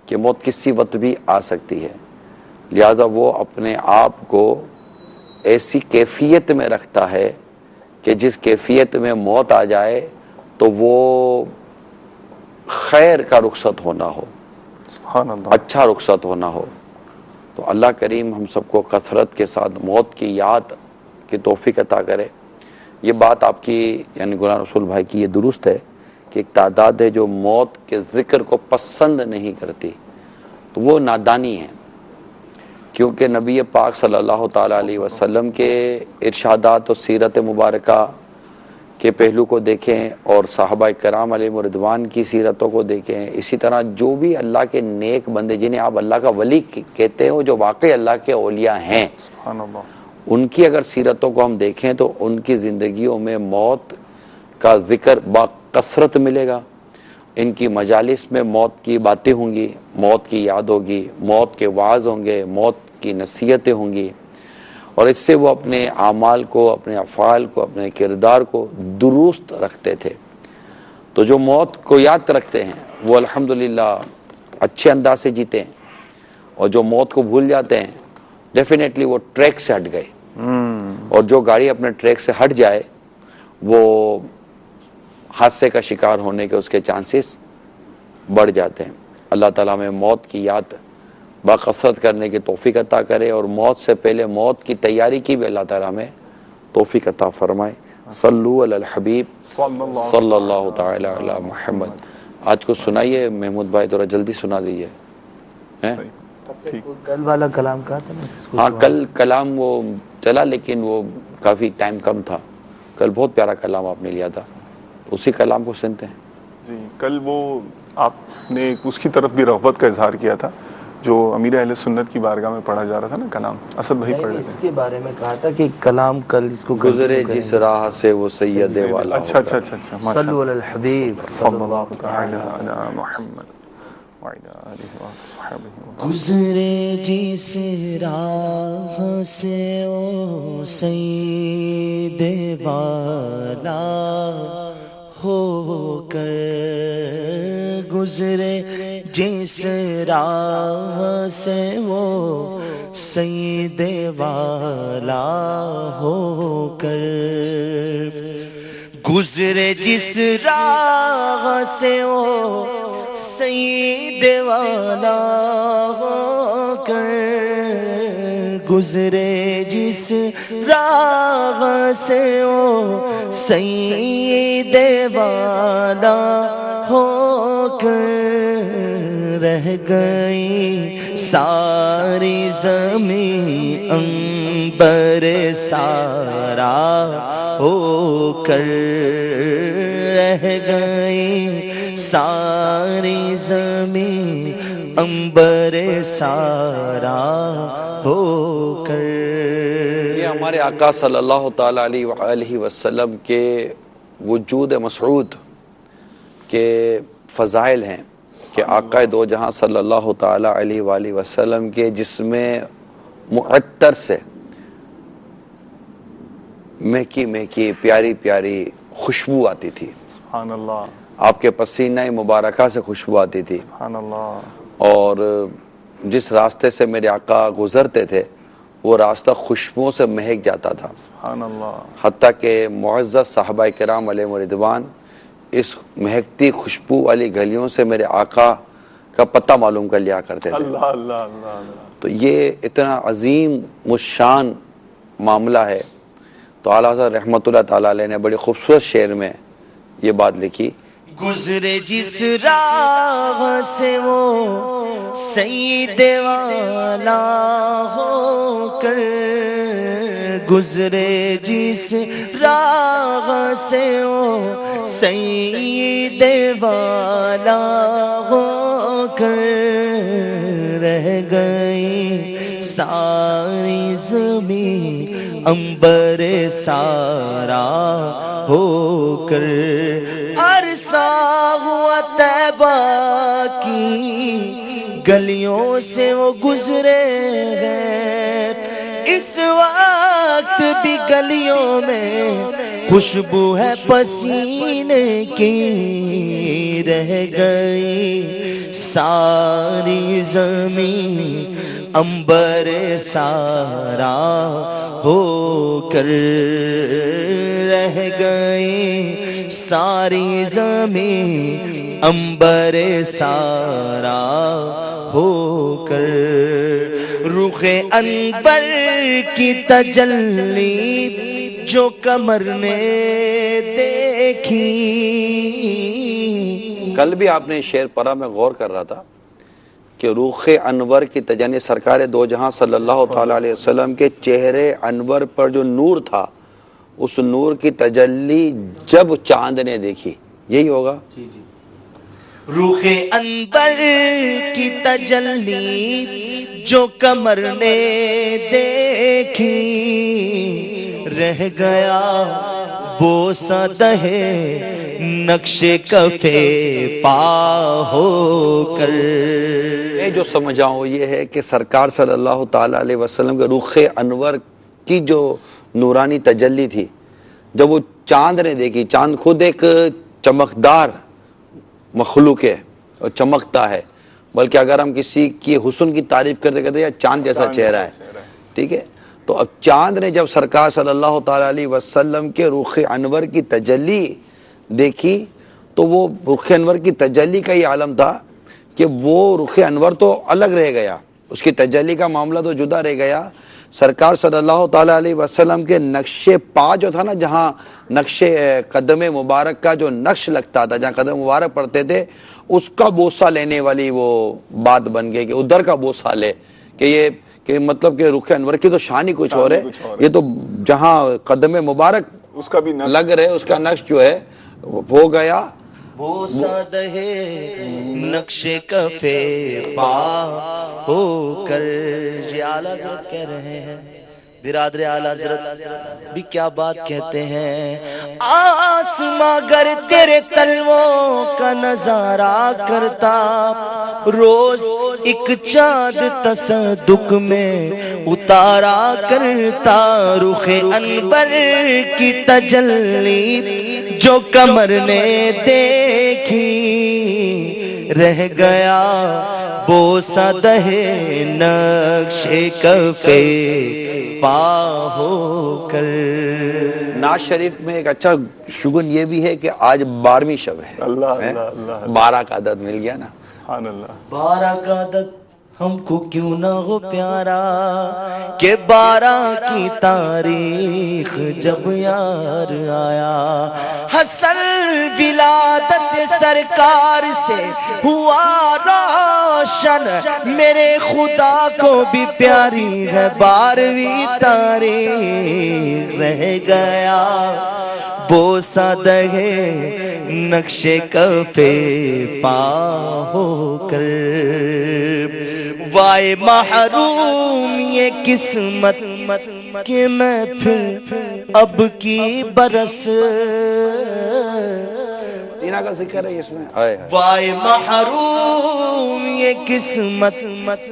کہ موت کسی وقت بھی آ سکتی ہے. لہذا وہ اپنے آپ کو ایسی کیفیت میں رکھتا ہے کہ جس کیفیت میں موت آ جائے تو وہ خیر کا رخصت ہونا ہو, سبحان اللہ. اچھا رخصت ہونا ہو. تو اللہ کریم ہم سب کو کثرت کے ساتھ موت کی یاد کی توفیق عطا کرے. یہ بات آپ کی یعنی غلام رسول بھائی کی یہ درست ہے کہ ایک تعداد ہے جو موت کے ذکر کو پسند نہیں کرتی, تو وہ نادانی ہے. کیونکہ نبی پاک صلی اللہ تعالیٰ علیہ وسلم کے ارشادات و سیرت مبارکہ کے پہلو کو دیکھیں, اور صحابہ کرام علیہ رضوان کی سیرتوں کو دیکھیں. اسی طرح جو بھی اللہ کے نیک بندے جنہیں آپ اللہ کا ولی کہتے ہیں, جو واقعی اللہ کے اولیاء ہیں, سبحان اللہ. ان کی اگر سیرتوں کو ہم دیکھیں تو ان کی زندگیوں میں موت کا ذکر کثرت ملے گا. ان کی مجالس میں موت کی باتیں ہوں گی, موت کی یاد ہوگی, موت کے وعظ ہوں گے, موت کی نصیحتیں ہوں گی, اور اس سے وہ اپنے اعمال کو, اپنے افعال کو, اپنے کردار کو درست رکھتے تھے. تو جو موت کو یاد رکھتے ہیں وہ الحمدللہ اچھے انداز سے جیتے ہیں, اور جو موت کو بھول جاتے ہیں ڈیفینیٹلی وہ ٹریک سے ہٹ گئے. اور جو گاڑی اپنے ٹریک سے ہٹ جائے وہ حادثے کا شکار ہونے کے اس کے چانسز بڑھ جاتے ہیں. اللہ تعالیٰ میں موت کی یاد باکثرت کرنے کی توفیق عطا کرے, اور موت سے پہلے موت کی تیاری کی بھی اللہ تعالیٰ میں توفیق عطا فرمائے. صلو علی الحبیب صلی اللہ تعالی علی محمد. آج کو سنائیے محمود بھائی, تھوڑا جلدی سنا دیجیے. کل والا کلام کہا تھا نا. ہاں کل کلام وہ چلا, لیکن وہ کافی ٹائم کم تھا. کل بہت پیارا کلام آپ نے لیا تھا, اسی کلام کو سنتے ہیں. جی کل وہ آپ نے اس کی طرف بھی رغبت کا اظہار کیا تھا جو امیر اہل سنت کی بارگاہ میں پڑھا جا رہا تھا نا کلام، اسد بھائی پڑھ اس لیتے کے بارے میں کہا تھا کہ کلام کل اس کو گزرے جس راہ سے وہ سید والا اچھا اچھا اچھا اچھا ماشاء صلو علی الحبیب صلی اللہ تعالی علی محمد وعلی آلہ وصحبہ گزرے جس راہ سے او سید والا ہو کر، گزرے جس راہ سے وہ سید والا ہو کر، گزرے جس راہ سے وہ سید والا ہو کر، گزرے جس راہ سے وہ سید والا ہو کر، رہ گئی ساری زمین عنبر سارا ہو کر، رہ گئی ساری زمین عنبر سارا ہو کر۔ یہ ہمارے آقا صلی اللہ تعالیٰ علیہ وآلہ وسلم کے وجود مسعود کے فضائل ہیں کہ آقا دو جہاں صلی اللہ تعالیٰ علیہ وآلہ وسلم کے جسم معطر سے مہکی مہکی پیاری پیاری خوشبو آتی تھی، سبحان اللہ آپ کے پسینہ مبارکہ سے خوشبو آتی تھی، سبحان اللہ اور جس راستے سے میرے آقا گزرتے تھے وہ راستہ خوشبوؤں سے مہک جاتا تھا، سبحان اللہ حتیٰ کہ معزز صحابہ کرام علیہ رضوان اس مہکتی خوشبو والی گلیوں سے میرے آقا کا پتہ معلوم کر لیا کرتے تھے۔ اللہ اللہ اللہ اللہ تو یہ اتنا عظیم مشان معاملہ ہے، تو اعلیٰ حضرت رحمۃ اللہ تعالیٰ علیہ نے بڑی خوبصورت شعر میں یہ بات لکھی، گزرے جس راہ سے وہ سید والا ہو کر، گزرے جس راہ سے وہ سید والا ہو کر، رہ گئی ساری زمین عنبر سارا ہو کر، عرصہ ہوا طیبہ کی گلیوں سے وہ گزرے ہیں، اس وقت بھی گلیوں میں خوشبو ہے پسینے کی، رہ گئی ساری زمین عنبر سارا ہو کر، رہ گئی ساری زمین عنبر سارا ہو کر، رخ انور کی تجلی جو قمر نے دیکھی۔ کل بھی آپ نے شعر پڑھا، میں غور کر رہا تھا کہ رخ انور کی تجلی، سرکار دو جہاں صلی اللہ تعالیٰ علیہ وسلم کے چہرے انور پر جو نور تھا، اس نور کی تجلی جب چاند نے دیکھی، یہی ہوگا؟ جی جی، رخ انور کی تجلی جو قمر نے دیکھی، رہ گیا بوسہ دہے نقش کفے پا ہو کر۔ میں جو سمجھا ہوں یہ ہے کہ سرکار صلی اللہ تعالیٰ علیہ وسلم کے رخ انور کی جو نورانی تجلی تھی، جب وہ چاند نے دیکھی، چاند خود ایک چمکدار مخلوق ہے اور چمکتا ہے، بلکہ اگر ہم کسی کی حسن کی تعریف کرتے کہتے ہیں چاند جیسا چہرہ ہے، ٹھیک ہے، تو اب چاند نے جب سرکار صلی اللہ تعالیٰ علیہ وسلم کے رخ انور کی تجلی دیکھی، تو وہ رخ انور کی تجلی کا یہ عالم تھا کہ وہ رخ انور تو الگ رہ گیا، اس کی تجلی کا معاملہ تو جدا رہ گیا، سرکار صلی اللہ تعالیٰ علیہ وسلم کے نقش پا جو تھا نا، جہاں نقش قدم مبارک کا جو نقش لگتا تھا، جہاں قدم مبارک پڑھتے تھے، اس کا بوسہ لینے والی وہ بات بن گئی کہ ادھر کا بوسہ لے، کہ یہ کہ مطلب کہ رخ انور کی تو شان ہی کچھ اور ہے، یہ تو جہاں قدم مبارک اس کا بھی لگ رہے، اس کا نقش جو ہے ہو گیا، بوسہ دہے نقش کفے پا ہو کر. یہ اعلیٰ حضرت کہہ رہے ہیں. برادر اعلیٰ حضرت بھی کیا بات کہتے ہیں. آسماں گر تیرے تلووں کا نظارہ کرتا, روز ایک چاند تصدق میں اتارا کرتا. رخ انور کی تجلی جو قمر نے دیکھی, رہ گیا بوسہ دہے نقش کفے پا ہو کر. ناز شریف میں ایک اچھا شگن یہ بھی ہے کہ آج 12ویں شب ہے. اللہ اللہ اللہ, 12 کا عدد مل گیا نا. سبحان اللہ. 12 کا عدد ہم کو کیوں نہ ہو پیارا, کہ 12 کی تاریخ جب یار آیا. حسن ولادت سرکار سے ہوا روشن, میرے خدا کو بھی پیاری ہے 12ویں تاریخ. رہ گیا بوسہ دہے نقش کفے پا ہو کر. وائے محروم یہ قسمت کہ میں پھر اب کی برس. تینا کا ذکر ہے اس میں. وائے محروم یہ قسمت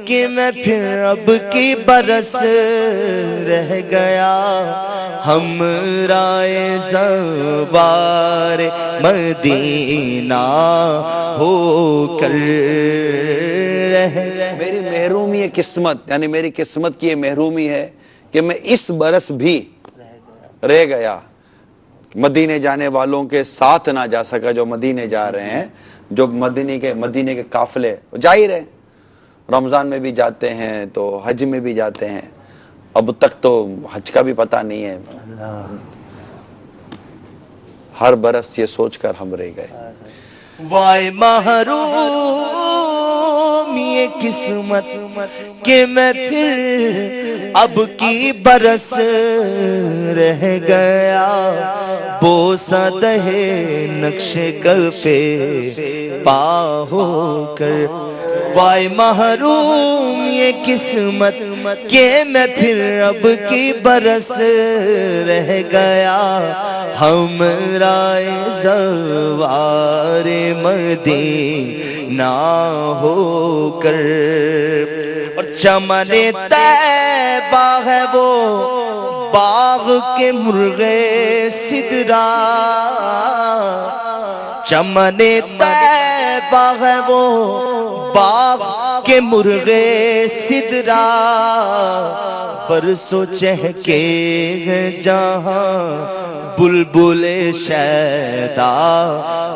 کہ میں پھر اب کی برس. رہ گیا ہم رائے زوار مدینہ ہو کر. میری محرومی یہ قسمت, یعنی میری قسمت کی یہ محرومی ہے کہ میں اس برس بھی رہ گیا. مدینے جانے والوں کے ساتھ نہ جا سکا جو مدینے جا رہے ہیں, جو مدینے کے قافلے جا ہی رہے. رمضان میں بھی جاتے ہیں تو حج میں بھی جاتے ہیں. اب تک تو حج کا بھی پتہ نہیں ہے. ہر برس یہ سوچ کر ہم رہ گئے. وائے محروم یہ قسمت کہ میں پھر اب کی برس. رہ گیا بوسہ دہے نقش کفے پا ہو کر. وائے محروم یہ قسمت کہ میں پھر اب کی برس. رہ گیا ہم رائے زوار مدینہ ہو کر. اور چمن طیبہ ہے وہ باغ کے مرغے سدرا. چمن طیبہ ہے وہ باغ کے مرغے سدرا. برسوں چہکے ہیں جہاں بلبل شیدا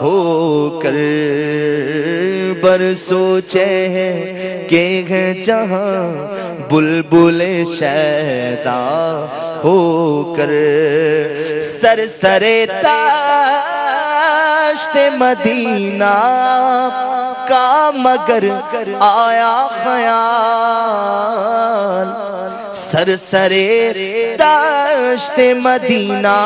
ہو کر. برسوں چہکے ہیں جہاں بلبل شیدا ہو کر. سرسرے تاشت مدینہ کا مگر آیا خیال. سرسرے دشت مدینہ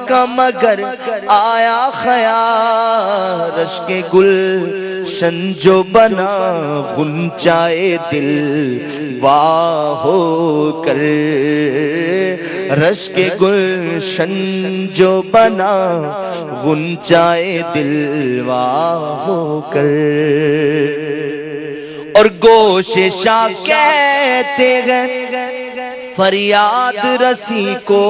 کا مگر آیا خیال. رشک گلشن جو بنا غنچائے دل واہ ہو کر. رشک گلشن جو بنا غنچائے دل واہ ہو کر. اور گوششاں کہتے ہیں فریاد رسی کو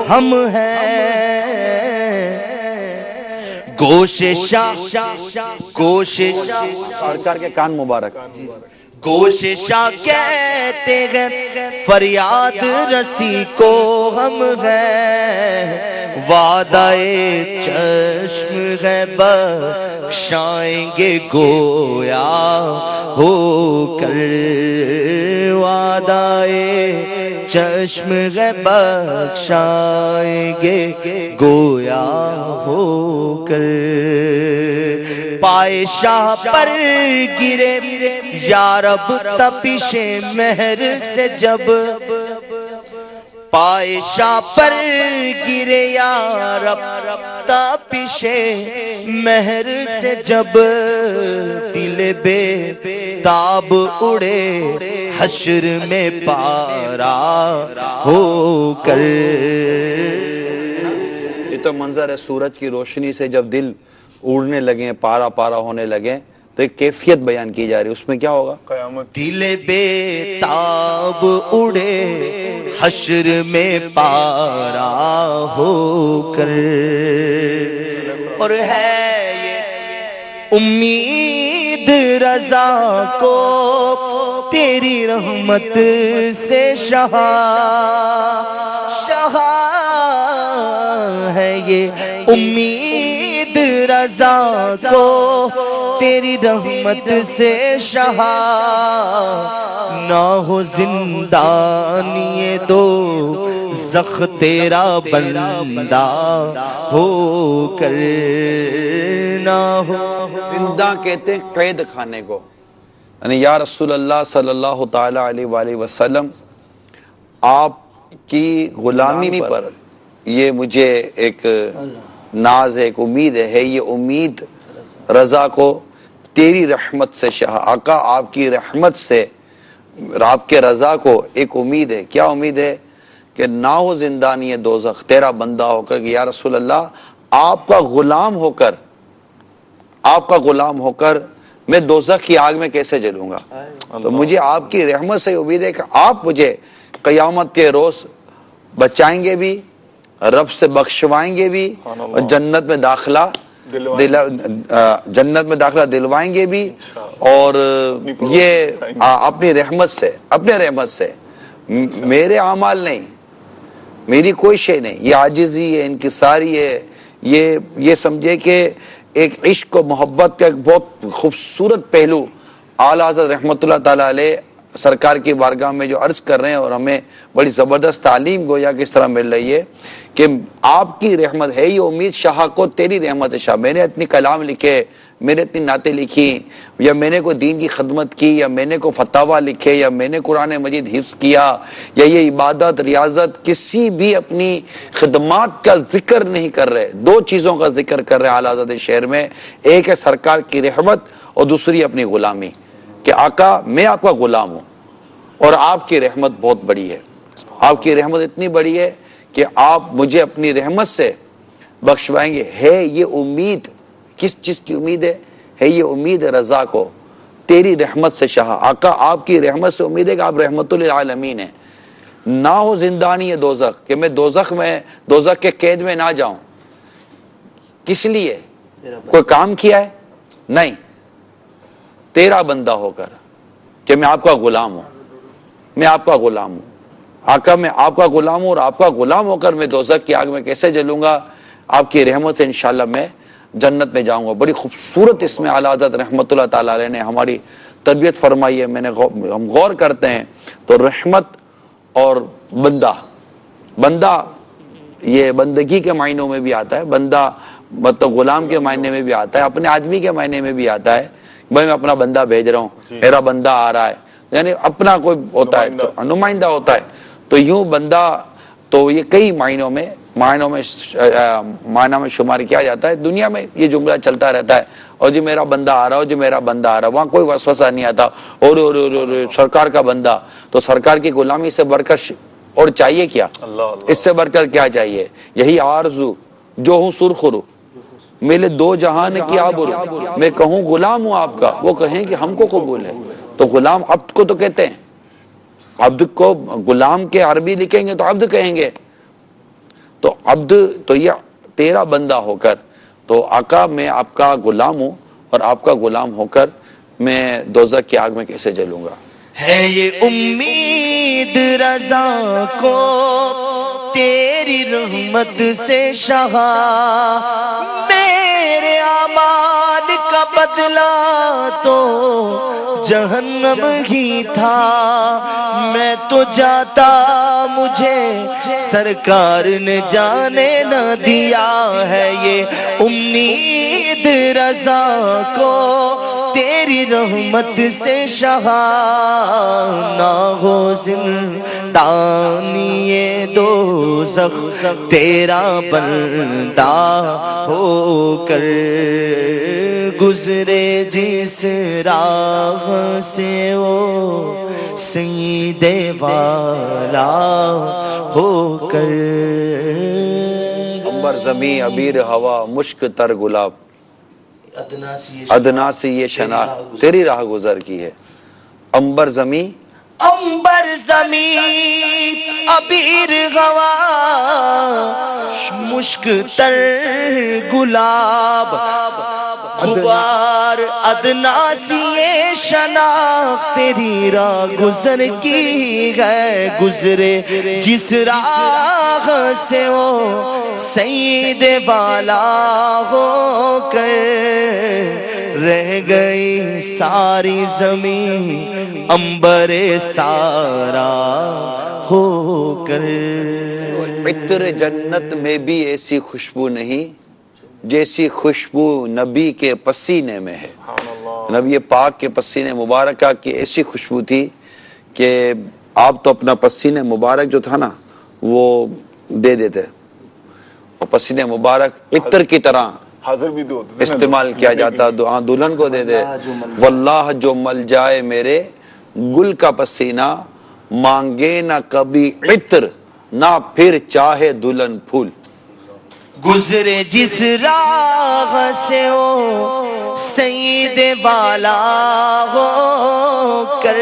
ہم ہیں. گوششاں سرکار کے کان مبارک. گوششاں کہتے ہیں فریاد رسی کو ہم ہیں. وعدہ چشم ہے بخشائیں گے گویا ہو کر. وعدہ چشم ہے بخشائیں گے گویا ہو کر. پائے شاہ پر گرے یا رب تپش مہر سے جب پائشہ پر گرے یا رب تابش مہر سے جب دل بے تاب اڑے حشر میں پارا ہو کر. یہ تو منظر ہے سورج کی روشنی سے جب دل اڑنے لگیں پارا پارا ہونے لگیں تو ایک کیفیت بیان کی جا رہی ہے. اس میں کیا ہوگا؟ قیامت دل بے تاب اڑے حشر میں پارا ہو کر. اور ہے یہ امید رضا کو تیری رحمت سے شہا ہے یہ امید رضا کو تیری رحمت سے شہا. نہ ہو زندانی دو زخ تیرا بندہ ہو کر. نہ ہو زندہ کہتے ہیں قید خانے کو، یعنی یا رسول اللہ صلی اللہ تعالی علیہ وآلہ وسلم آپ کی غلامی پر یہ مجھے ایک ناز ہے، ایک امید ہے یہ امید رضا کو تیری رحمت سے شاہ. آقا آپ کی رحمت سے آپ کے رضا کو ایک امید ہے. کیا امید ہے؟ کہ نہ ہو زندانی دوزخ تیرا بندہ ہو کر، کہ یا رسول اللہ آپ کا غلام ہو کر میں دوزخ کی آگ میں کیسے جلوں گا. تو مجھے آپ کی رحمت سے امید ہے کہ آپ مجھے قیامت کے روز بچائیں گے بھی، رب سے بخشوائیں گے بھی، اور جنت میں داخلہ دلوائیں گے بھی. اور یہ اپنی رحمت سے میرے اعمال نہیں، میری کوئی شے نہیں، یہ عاجزی ہے، انکساری ہے. یہ سمجھے کہ ایک عشق و محبت کا ایک بہت خوبصورت پہلو اعلیٰ حضرت رحمت اللہ تعالیٰ علیہ سرکار کی بارگاہ میں جو عرض کر رہے ہیں، اور ہمیں بڑی زبردست تعلیم گویا کس طرح مل رہی ہے کہ آپ کی رحمت ہے یہ امید شاہ کو تیری رحمت شاہ. میں نے اتنی کلام لکھے، میں نے اتنی نعتیں لکھی، یا میں نے کوئی دین کی خدمت کی، یا میں نے کوئی فتاوہ لکھے، یا میں نے قرآن مجید حفظ کیا، یا یہ عبادت ریاضت کسی بھی اپنی خدمات کا ذکر نہیں کر رہے. دو چیزوں کا ذکر کر رہے ہیں اعلیٰ حضرت شہر میں، ایک ہے سرکار کی رحمت اور دوسری اپنی غلامی، کہ آقا میں آپ کا غلام ہوں اور آپ کی رحمت بہت بڑی ہے. آپ کی رحمت اتنی بڑی ہے کہ آپ مجھے اپنی رحمت سے بخشوائیں گے. ہے یہ امید، کس چیز کی امید ہے یہ امید رضا کو تیری رحمت سے شاہ. آقا آپ کی رحمت سے امید ہے کہ آپ رحمت للعالمین ہیں. نہ ہو زندانی دوزخ، کہ میں دوزخ کے قید میں نہ جاؤں. کس لیے؟ کوئی کام کیا ہے؟ نہیں، تیرا بندہ ہو کر، کہ میں آپ کا غلام ہوں. آقا میں آپ کا غلام ہوں، اور آپ کا غلام ہو کر میں دوزخ کی آگ میں کیسے جلوں گا؟ آپ کی رحمت سے انشاءاللہ میں جنت میں جاؤں گا. بڑی خوبصورت اس میں اعلیٰ حضرت رحمت اللہ تعالیٰ علیہ نے ہماری تربیت فرمائی ہے. ہم غور کرتے ہیں تو رحمت اور بندہ یہ بندگی کے معنوں میں بھی آتا ہے، بندہ مطلب غلام کے معنی میں بھی آتا ہے، اپنے آدمی کے معنی میں بھی آتا ہے. بھائی میں اپنا بندہ بھیج رہا ہوں، میرا بندہ آ رہا ہے، یعنی اپنا کوئی ہوتا ہے نمائندہ ہوتا ہے. تو یوں بندہ تو یہ کئی معنوں میں شمار کیا جاتا ہے. دنیا میں یہ جملہ چلتا رہتا ہے، اور جی میرا بندہ آ رہا ہو، جی میرا بندہ آ رہا. وہاں کوئی وسوسہ نہیں آتا اور سرکار کا بندہ. تو سرکار کی غلامی سے بڑھ کر اور چاہیے کیا؟ اس سے بڑھ کر کیا چاہیے؟ یہی آرزو جو ہوں سرخرو میلے دو جہان کی آبرو. میں کہوں غلام ہوں آپ کا، وہ کہیں کہ ہم کو قبول ہے. تو غلام عبد کو تو کہتے ہیں، عبد کو غلام کے عربی لکھیں گے تو عبد کہیں گے. تو عبد تو یہ تیرا بندہ ہو کر، تو آقا میں آپ کا غلام ہوں، اور آپ کا غلام ہو کر میں دوزخ کی آگ میں کیسے جلوں گا. ہے یہ امید رضا کو تیری رحمت سے شاہ. میرے اعمال کا بدلہ تو جہنم ہی تھا. میں تو جاتا مجھے سرکار نے جانے نہ دیا. ہے یہ امید رضا کو تیری رحمت سے شہانہ ہو زندانی دوزخ تیرا بندہ ہو کر گزرے جس راہ سے وہ سید والا ہو کر عنبر زمیں عبیر ہوا مشک تر گلاب ادنا سے یہ شناخت تیری راہ گزر کی ہے عنبر زمیں عبیر ہوا مشک تر گلاب غبار ادنا سی یہ شناخت تیری راہ گزر کی ہے گزرے جس راہ سے وہ سید والا ہو کر رہ گئی ساری زمین عنبر سارا ہو کر عطر جنت میں بھی ایسی خوشبو نہیں جیسی خوشبو نبی کے پسینے میں ہے نبی پاک کے پسینے مبارکہ کی ایسی خوشبو تھی کہ آپ تو اپنا پسینے مبارک جو تھا نا وہ دے دیتے اور پسینے مبارک عطر کی طرح حاضر بھی دو استعمال کیا جاتا دلہن کو دے دے واللہ جو مل جائے میرے گل کا پسینہ مانگے نہ کبھی عطر نہ پھر چاہے دلہن پھول گزرے جس راہ سے وہ سید والا ہو کر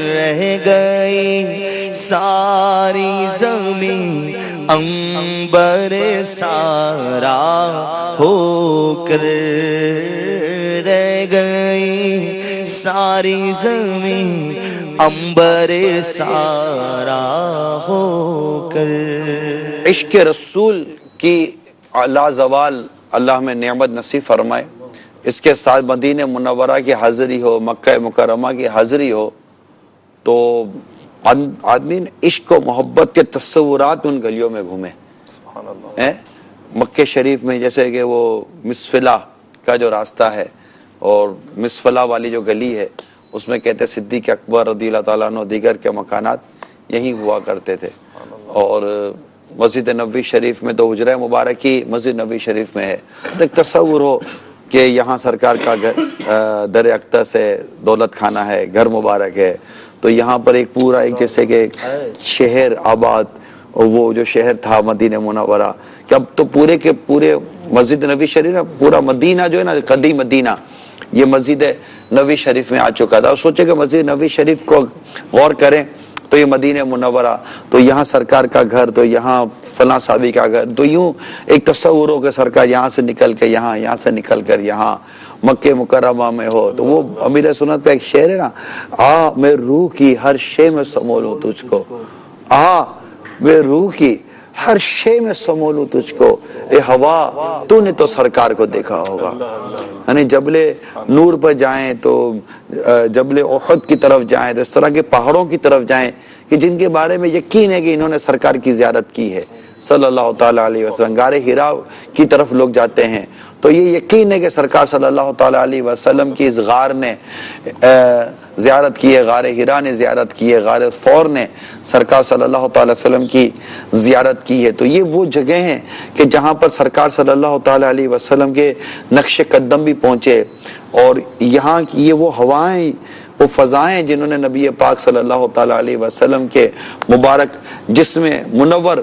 رہ گئی ساری زمین عنبر سارا ہو کر رہ گئی ساری زمین عنبر سارا ہو کر عشق رسول کی لازوال اللہ میں نعمت نصیب فرمائے اس کے ساتھ مدینہ منورہ کی حاضری ہو مکہ مکرمہ کی حاضری ہو تو آدمی عشق و محبت کے تصورات ان گلیوں میں گھومے مکہ شریف میں جیسے کہ وہ مسفلہ کا جو راستہ ہے اور مسفلہ والی جو گلی ہے اس میں کہتے صدیق اکبر رضی اللہ تعالیٰ عنہ دیگر کے مکانات یہیں ہوا کرتے تھے اور مسجد نبوی شریف میں تو حجرہ مبارکی مسجد نبوی شریف میں ہے ایک تصور ہو کہ یہاں سرکار کا در اقدس ہے دولت خانہ ہے گھر مبارک ہے تو یہاں پر ایک پورا ایک جیسے کہ شہر آباد وہ جو شہر تھا مدینہ منورہ کہ اب تو پورے کے پورے مسجد نبوی شریف پورا مدینہ جو ہے نا قدیم مدینہ یہ مسجد نبوی شریف میں آ چکا تھا اور سوچے کہ مسجد نبوی شریف کو غور کریں تو یہ مدینہ منورہ تو یہاں سرکار کا گھر تو یہاں فلاں صحابی کا گھر تو یوں ایک تصور ہو کہ سرکار یہاں سے نکل کے یہاں سے نکل کر یہاں مکہ مکرمہ میں ہو تو وہ امیر سنت کا ایک شعر ہے نا میں روح کی ہر شے میں سمولوں تجھ کو میں روح کی ہر شے میں سمولوں تجھ کو اے ہوا تو نے تو سرکار کو دیکھا ہوگا یعنی جبل نور پر جائیں تو جبل احد کی طرف جائیں تو اس طرح کے پہاڑوں کی طرف جائیں کہ جن کے بارے میں یقین ہے کہ انہوں نے سرکار کی زیارت کی ہے صلی اللہ تعالیٰ علیہ وسلم غار حرا کی طرف لوگ جاتے ہیں تو یہ یقین ہے کہ سرکار صلی اللہ تعالیٰ علیہ وسلم کی اس غار نے زیارت کی ہے غار حرا نے زیارت کی ہے غار فور نے سرکار صلی اللہ تعالیٰ وسلم کی زیارت کی ہے تو یہ وہ جگہ ہیں کہ جہاں پر سرکار صلی اللہ تعالیٰ علیہ وسلم کے نقش قدم بھی پہنچے اور یہاں کی یہ وہ ہوائیں وہ فضائیں جنہوں نے نبی پاک صلی اللہ تعالیٰ علیہ وسلم کے مبارک جسم منور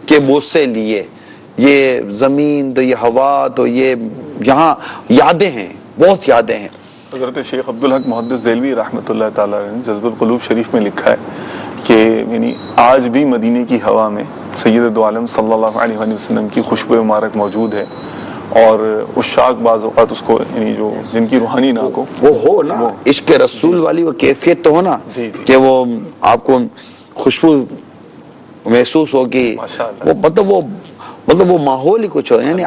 کے بوسے لیے یہ زمین تو یہ ہوا تو یہ یہاں یادیں ہیں بہت یادیں ہیں حضرت شیخ عبدالحق محدث دہلوی رحمۃ اللہ تعالیٰ نے جذب القلوب شریف میں لکھا ہے کہ یعنی آج بھی مدینے کی ہوا میں سید دو عالم صلی اللہ علیہ وسلم کی خوشبو مبارک موجود ہے اور عشاق بعض اوقات اس کو یعنی جو جن کی روحانی ناک وہ ہو نا عشق رسول والی وہ کیفیت تو ہو نا کہ وہ آپ کو خوشبو محسوس ہوگی وہ مطلب وہ ماحول ہی کچھ ہو یعنی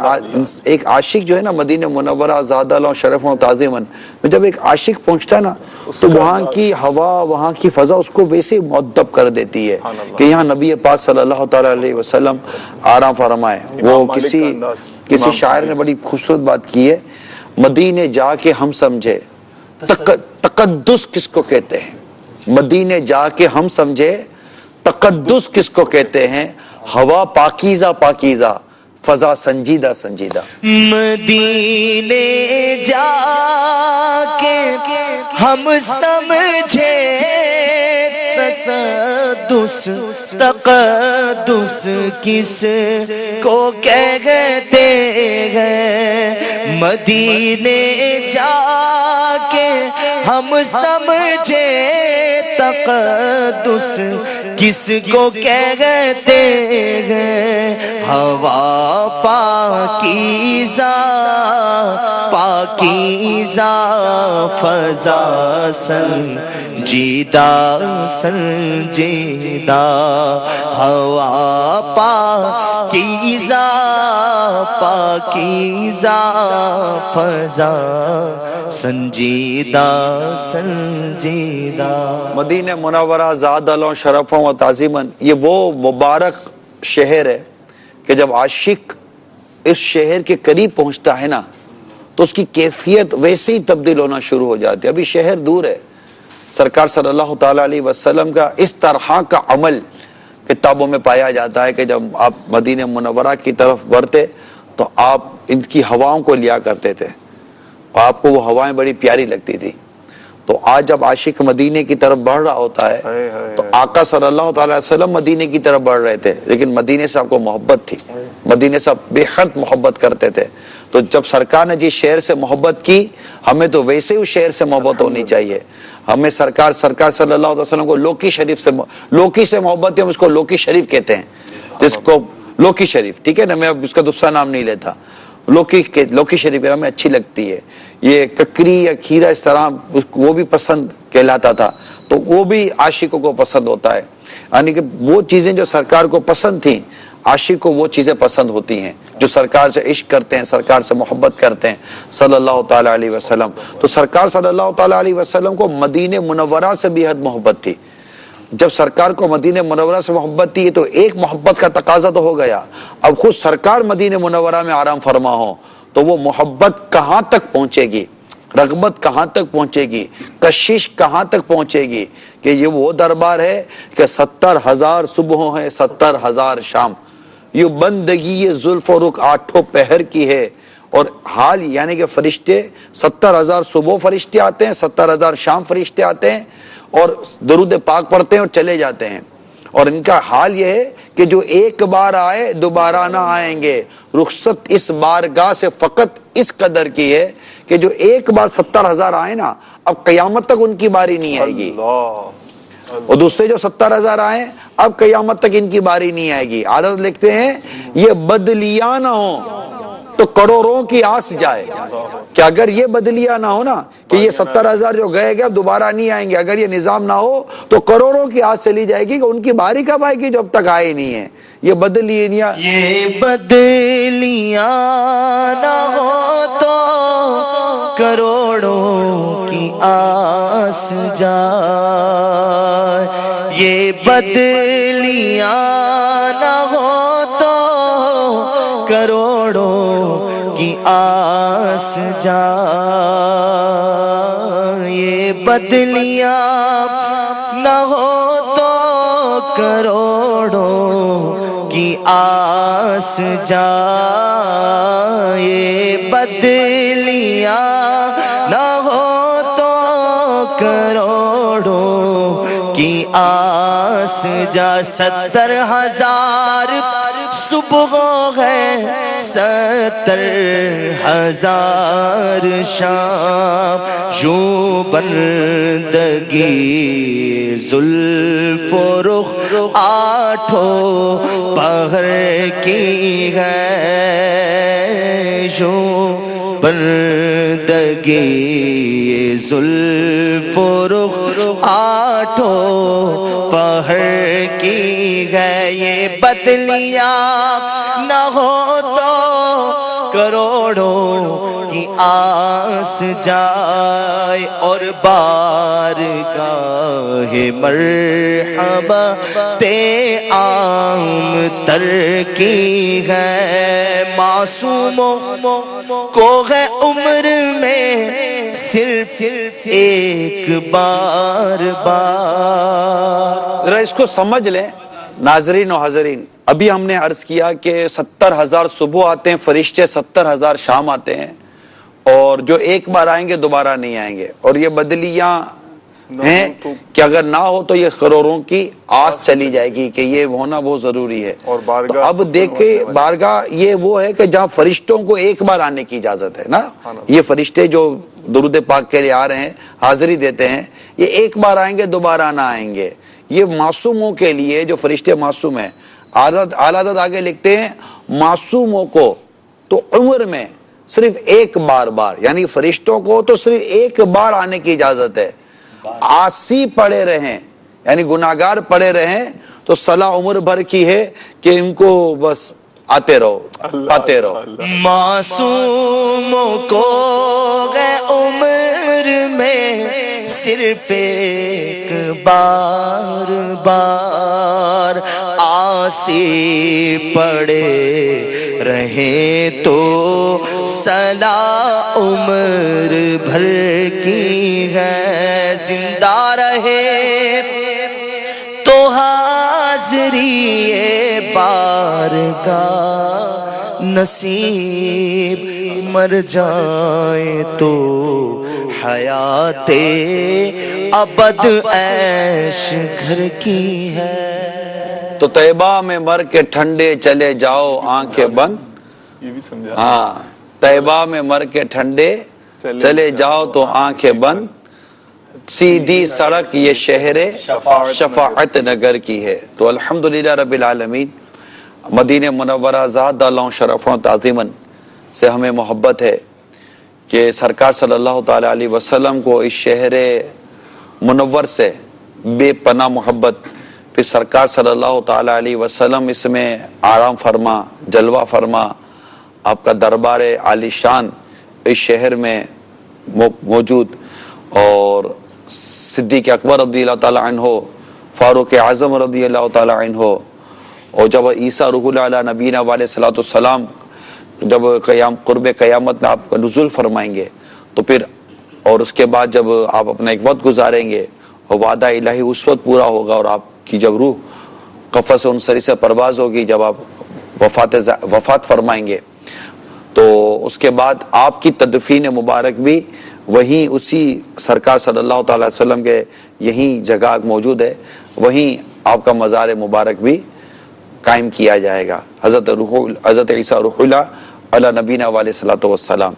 ایک عاشق جو ہے نا مدینہ منورہ زادہ لو شرف و تعظیماً میں جب ایک عاشق پہنچتا ہے نا تو وہاں کی ہوا وہاں کی فضا اس کو ویسے مؤدب کر دیتی ہے کہ یہاں نبی پاک صلی اللہ تعالیٰ علیہ وسلم آرام فرمائے وہ کسی شاعر نے بڑی خوبصورت بات کی ہے مدینے جا کے ہم سمجھے تقدس کس کو کہتے ہیں، مدینے جا کے ہم سمجھے تقدس کس کو کہتے ہیں، ہوا پاکیزہ پاکیزہ، فضا سنجیدہ سنجیدہ۔ مدینے جا کے ہم سمجھے تقدس کس کو کہتے ہیں، مدینے جا کے ہم سمجھے تقدس کس کو کہتے ہیں، ہوا پاکیزہ پاکیزہ، فضا سنجیدہ سنجیدہ، ہوا پاکیزہ پاکیزہ، فضا سنجیدہ سنجیدہ۔ مدینہ منورہ زاد اللہ شرفوں و تعظیماً، یہ وہ مبارک شہر ہے کہ جب عاشق اس شہر کے قریب پہنچتا ہے نا تو اس کی کیفیت ویسے ہی تبدیل ہونا شروع ہو جاتی ہے۔ ابھی شہر دور ہے، سرکار صلی اللہ تعالیٰ علیہ وسلم کا اس طرح کا عمل کتابوں میں پایا جاتا ہے کہ جب آپ مدینہ منورہ کی طرف بڑھتے تو آپ ان کی ہواؤں کو لیا کرتے تھے اور آپ کو وہ ہوائیں بڑی پیاری لگتی تھی۔ تو آج جب عاشق مدینے کی طرف بڑھ رہا ہوتا ہے تو آقا صلی اللہ تعالیٰ علیہ وسلم مدینے کی طرف بڑھ رہے تھے، لیکن مدینے سے آپ کو محبت تھی، مدینے سے آپ بے حد محبت کرتے تھے۔ تو جب سرکار نے جس شہر سے محبت کی، ہمیں تو ویسے ہی اس شہر سے محبت ہونی چاہیے۔ ہمیں سرکار صلی اللہ علیہ وسلم کو لوکی شریف سے لوکی سے محبت ہے، ہم اس کو لوکی شریف کہتے ہیں، جس کو لوکی شریف، ٹھیک ہے نا، میں اب اس کا دوسرا نام نہیں لیتا، لوکی شریف ہمیں اچھی لگتی ہے۔ یہ ککری یا کھیرا اس طرح وہ بھی پسند کہلاتا تھا، تو وہ بھی عاشقوں کو پسند ہوتا ہے، یعنی کہ وہ چیزیں جو سرکار کو پسند تھیں عاشق کو وہ چیزیں پسند ہوتی ہیں جو سرکار سے عشق کرتے ہیں، سرکار سے محبت کرتے ہیں صلی اللہ تعالیٰ علیہ وسلم۔ تو سرکار صلی اللہ تعالیٰ علیہ وسلم کو مدینہ منورہ سے بے حد محبت تھی۔ جب سرکار کو مدینہ منورہ سے محبت تھی تو ایک محبت کا تقاضا تو ہو گیا، اب خود سرکار مدینہ منورہ میں آرام فرما ہو تو وہ محبت کہاں تک پہنچے گی، رغبت کہاں تک پہنچے گی، کشش کہاں تک پہنچے گی کہ یہ وہ دربار ہے کہ 70,000 صبحوں ہیں 70,000 شام، یہ بندگی یہ زلف و رخ آٹھوں پہر کی ہے۔ اور حال یعنی کہ فرشتے 70,000 صبح فرشتے آتے ہیں، 70,000 شام فرشتے آتے ہیں اور درود پاک پڑھتے ہیں اور چلے جاتے ہیں، اور ان کا حال یہ ہے کہ جو ایک بار آئے دوبارہ نہ آئیں گے۔ رخصت اس بارگاہ سے فقط اس قدر کی ہے کہ جو ایک بار 70,000 آئے نا، اب قیامت تک ان کی باری نہیں آئے گی، اور دوسرے جو 70,000 آئے اب قیامت تک ان کی باری نہیں آئے گی۔ عادت لکھتے ہیں یہ بدلیاں نہ ہوں تو کروڑوں کی آس جائے، کہ اگر یہ بدلیاں نہ ہو نا کہ یہ 70,000 جو گئے گے اب دوبارہ نہیں آئیں گے، اگر یہ نظام نہ ہو تو کروڑوں کی آس چلی جائے گی کہ ان کی باری کب آئے گی جو اب تک آئے نہیں ہے۔ یہ بدلیاں نہ ہو تو کروڑوں کی آس جائے، یہ بدلیاں نہ ہو تو کروڑوں کی آس جائے، یہ بدلیاں نہ ہو تو کروڑوں کی آس جائے، یہ بدلیاں نہ ہو تو کروڑوں کی آس جا۔ 70,000 صبح ہے 70,000 شام، یوں بندگی زلف و رخ آٹھوں پہر کی ہے، یوں بندگی زلف و رخ آٹھوں پہر کی ہے، یہ بدلیاں نہ ہو تو کروڑوں کی آس جائے اور بارگاہ مرحبا تے عام تر کی ہے معصوموں کو ہے عمر میں صرف ایک بار ذرا اس کو سمجھ لیں ناظرین و حاضرین. ابھی ہم نے عرض کیا کہ 70,000 صبح آتے ہیں فرشتے، 70,000 شام آتے ہیں، اور جو ایک بار آئیں گے دوبارہ نہیں آئیں گے. اور یہ بدلیاں ہیں کہ اگر نہ ہو تو یہ کروڑوں کی آس چلی جائے گی کہ یہ ہونا بہت ضروری ہے. اور تو اب دیکھیں بارگاہ یہ وہ ہے کہ جہاں فرشتوں کو ایک بار آنے کی اجازت ہے نا. یہ فرشتے جو درود پاک کے لیے آ رہے ہیں، حاضری دیتے ہیں، یہ ایک بار آئیں گے دوبارہ نہ آئیں گے. یہ معصوموں کے لیے جو فرشتے معصوم ہیں، اعلیٰ حضرت آگے لکھتے ہیں معصوموں کو تو عمر میں صرف ایک بار یعنی فرشتوں کو تو صرف ایک بار آنے کی اجازت ہے. عاصی پڑے رہیں یعنی گناہگار پڑے رہیں تو صلاح عمر بھر کی ہے کہ ان کو بس آتے رہو آتے رہو. معصوموں کو ہے عمر میں صرف ایک بار عاصی پڑے رہیں تو صلاح عمر بھر کی ہے. زندہ رہے تو حاضری بارگاہ نصیب، مر جائے تو حیات ابد عیش گھر کی ہے. تو طیبہ میں مر کے ٹھنڈے چلے جاؤ آنکھیں بند. یہ بھی سمجھا. ہاں طیبہ میں مر کے ٹھنڈے چلے جاؤ تو آنکھیں بند، سیدھی سڑک یہ شہر شفاعت نگر کی ہے. تو الحمدللہ رب العالمین مدینہ منورہ زاد اللہ شرف و تعظیماً سے ہمیں محبت ہے کہ سرکار صلی اللہ تعالی علیہ وسلم کو اس شہر منور سے بے پناہ محبت. پھر سرکار صلی اللہ تعالی علیہ وسلم اس میں آرام فرما جلوہ فرما، آپ کا دربار عالی شان اس شہر میں موجود، اور صدیق اکبر رضی اللہ تعالی عنہ، فاروق اعظم رضی اللہ تعالی عنہ، اور جب عیسیٰ روح اللہ علیہ نبینا علیہ صلاۃ السلام جب قرب قیامت میں آپ کا نزول فرمائیں گے تو پھر اور اس کے بعد جب آپ اپنا ایک وقت گزاریں گے اور وعدہ الہی اس وقت پورا ہوگا، اور آپ کی جب روح قفس انصری سے پرواز ہوگی، جب آپ وفات فرمائیں گے تو اس کے بعد آپ کی تدفین مبارک بھی وہیں اسی سرکار صلی اللہ تعالی وسلم کے یہیں جگہ موجود ہے، وہیں آپ کا مزار مبارک بھی قائم کیا جائے گا. حضرت عیسیٰ روح اللہ علی نبینا علیہ صلاۃ والسلام.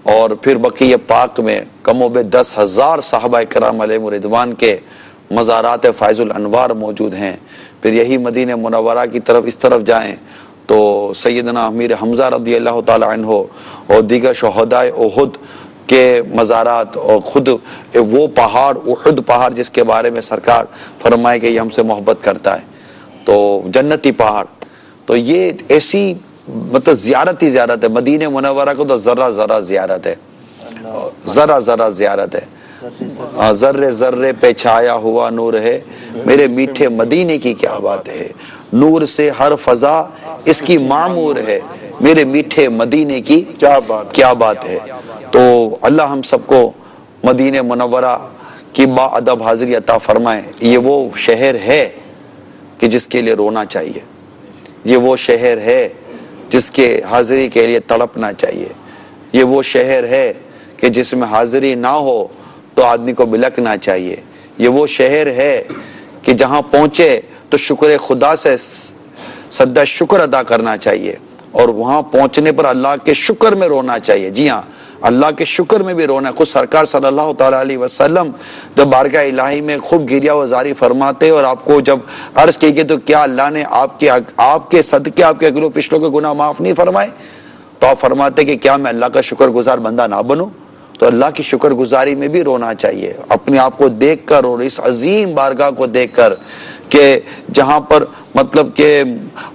اور پھر بقیہ پاک میں کم و بے 10,000 صحابہ کرام علیہ رضوان کے مزارات فائز الانوار موجود ہیں. پھر یہی مدینہ منورہ کی طرف اس طرف جائیں تو سیدنا امیر حمزہ رضی اللہ تعالی عنہ اور دیگر شہدائے احد کے مزارات، اور خود وہ پہاڑ احد پہاڑ جس کے بارے میں سرکار فرمائے کہ یہ ہم سے محبت کرتا ہے، تو جنتی پہاڑ. تو یہ ایسی مطلب زیارت ہی زیارت ہے. مدینہ منورہ کو تو ذرہ ذرہ زیارت ہے، ذرہ ذرہ زیارت ہے. ذرے ذرے پہ چھایا ہوا نور ہے، میرے میٹھے مدینے کی کیا بات ہے. نور سے ہر فضا اس کی معمور ہے، میرے میٹھے مدینے کی کیا بات ہے. تو اللہ ہم سب کو مدینہ منورہ کی با ادب حاضری عطا فرمائے. یہ وہ شہر ہے کہ جس کے لیے رونا چاہیے، یہ وہ شہر ہے جس کے حاضری کے لیے تڑپنا چاہیے، یہ وہ شہر ہے کہ جس میں حاضری نہ ہو تو آدمی کو بلکنا چاہیے، یہ وہ شہر ہے کہ جہاں پہنچے تو شکر خدا سے سدا شکر ادا کرنا چاہیے، اور وہاں پہنچنے پر اللہ کے شکر میں رونا چاہیے. جی ہاں، اللہ کے شکر میں بھی رونا ہے. خود سرکار صلی اللہ تعالی علیہ وسلم جب بارگاہ الہی میں خوب گریہ وزاری فرماتے، اور آپ کو جب عرض کی گئی تو کیا اللہ نے آپ کے صدقے آپ کے اگلوں پچھلوں کے گناہ معاف نہیں فرمائے؟ تو آپ فرماتے کہ کیا میں اللہ کا شکر گزار بندہ نہ بنوں؟ تو اللہ کی شکر گزاری میں بھی رونا چاہیے، اپنے آپ کو دیکھ کر اور اس عظیم بارگاہ کو دیکھ کر کہ جہاں پر مطلب کہ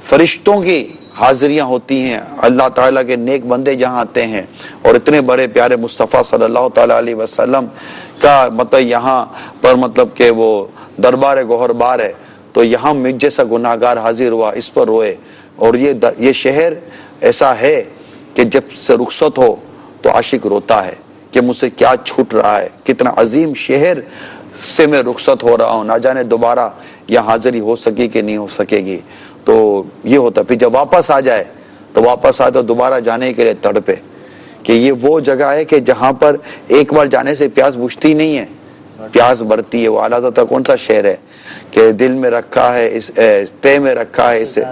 فرشتوں کی حاضریاں ہوتی ہیں، اللہ تعالیٰ کے نیک بندے جہاں آتے ہیں، اور اتنے بڑے پیارے مصطفیٰ صلی اللہ تعالیٰ علیہ وسلم کا مطلب یہاں پر مطلب کہ وہ دربار گوہر بار ہے، تو یہاں مجھ جیسا گناہ گار حاضر ہوا، اس پر روئے. اور یہ شہر ایسا ہے کہ جب سے رخصت ہو تو عاشق روتا ہے کہ مجھ سے کیا چھوٹ رہا ہے، کتنا عظیم شہر سے میں رخصت ہو رہا ہوں، نہ جانے دوبارہ یہاں حاضری ہو سکے کہ نہیں ہو سکے گی. تو یہ ہوتا. پھر جب واپس آ جائے تو دوبارہ جانے کے لیے تڑپے کہ یہ وہ جگہ ہے کہ جہاں پر ایک بار جانے سے پیاس بجھتی نہیں ہے، پیاس بڑھتی ہے. وہ اعلیٰ تعالیٰ کون سا شعر ہے کہ دل میں رکھا ہے تے میں رکھا ہے اسے،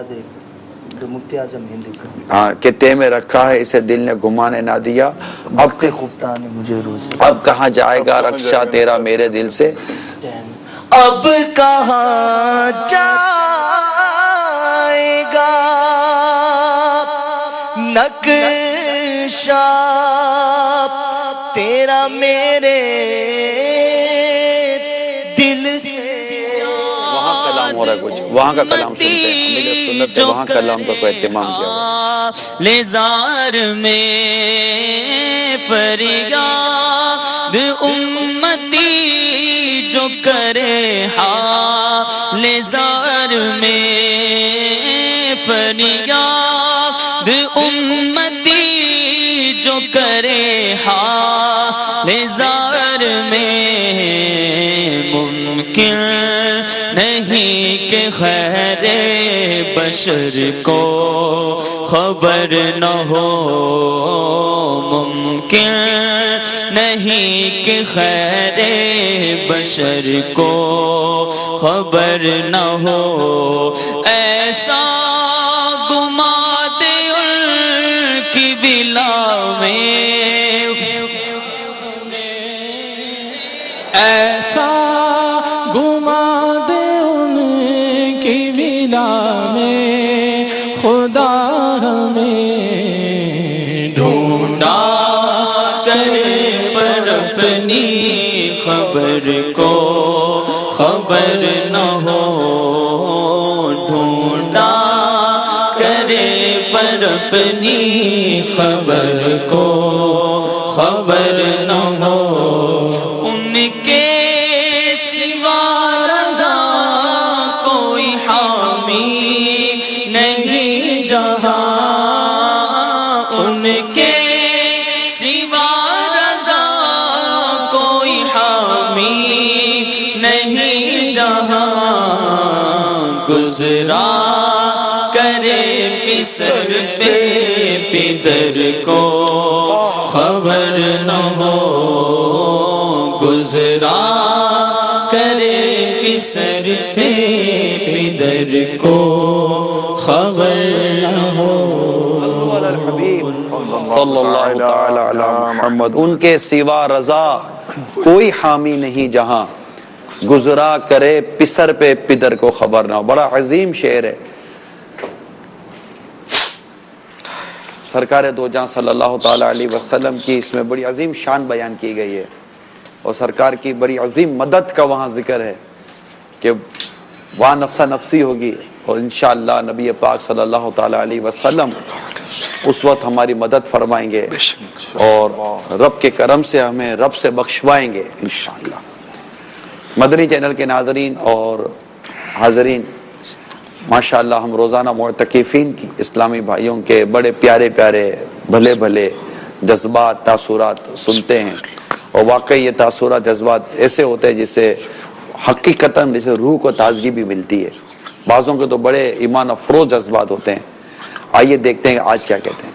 مفتی اعظم ہند کا، ہاں کہ تے میں رکھا ہے اسے دل نے گھمانے نہ دیا، اب خفتان مجھے روز اب کہاں جائے گا رکشا تیرا میرے دل سے. اب کہاں جائے گا نقشہ تیرا میرے دل سے. وہاں کلام ہو رہا ہے کچھ، وہاں کا کلام سنتے ہیں، میرے سنت ہے وہاں کلام کا کوئی اہتمام کیا ہوا. لیزار میں فریاد امتی جو کرے لیزار میں فریاد امتی جو کرے لیزار میں ممکن نہیں کہ خیر بشر کو خبر نہ ہو، ممکن نہیں کہ خیر بشر کو خبر نہ ہو. ایسا گما دے ان کی بلا میں، ایسا گما دے ان کی بلا میں، خدا ہمیں ڈھونڈا کرے پر اپنی خبر کو خبر نہ ہو، ڈھونڈا کرے پر اپنی خبر کو خبر نہ ہو. ان کے سوا رضا کوئی حامی نہیں جہاں، ان کے سوا رضا کوئی حامی نہیں جہاں. گزرا کرے مصر پہ پدر کو خبر نہ ہو، گزرا کرے مصر پہ پدر کو خبر نہ ہو. صلی اللہ تعالی علی محمد. ان کے سوا رضا کوئی حامی نہیں جہاں، گزرا کرے پسر پہ پدر کو خبر نہ ہو. بڑا عظیم شعر ہے. سرکار دو جہاں صلی اللہ تعالی علیہ وسلم کی اس میں بڑی عظیم شان بیان کی گئی ہے، اور سرکار کی بڑی عظیم مدد کا وہاں ذکر ہے کہ وہاں نفسہ نفسی ہوگی، اور انشاءاللہ نبی پاک صلی اللہ تعالی علیہ وسلم اس وقت ہماری مدد فرمائیں گے، اور رب کے کرم سے ہمیں رب سے بخشوائیں گے انشاءاللہ. مدنی چینل کے ناظرین اور حاضرین، ماشاءاللہ ہم روزانہ معتکفین کی اسلامی بھائیوں کے بڑے پیارے پیارے بھلے بھلے جذبات تاثرات سنتے ہیں، اور واقعی یہ تاثرات جذبات ایسے ہوتے ہیں جس سے حقیقتاً جیسے روح کو تازگی بھی ملتی ہے. بعضوں کے تو بڑے ایمان افروز جذبات ہوتے ہیں. آئیے دیکھتے ہیں آج کیا کہتے ہیں.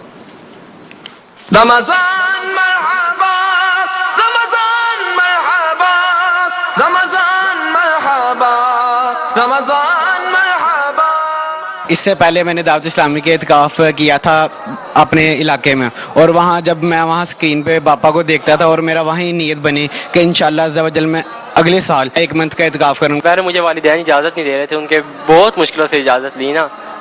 رمضان مرحبا، رمضان مرحبا، رمضان مرحبا، رمضان مرحبا. اس سے پہلے میں نے دعوت اسلامی کے اعتکاف کیا تھا اپنے علاقے میں، اور وہاں جب میں وہاں سکرین پہ باپا کو دیکھتا تھا، اور میرا وہیں نیت بنی کہ انشاءاللہ عز و جل میں اگلے سال 1 منتھ کا اعتکاف کروں. پہلے مجھے والدین اجازت نہیں دے رہے تھے، ان کے بہت مشکلوں سے اجازت لی نا،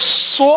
100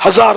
1000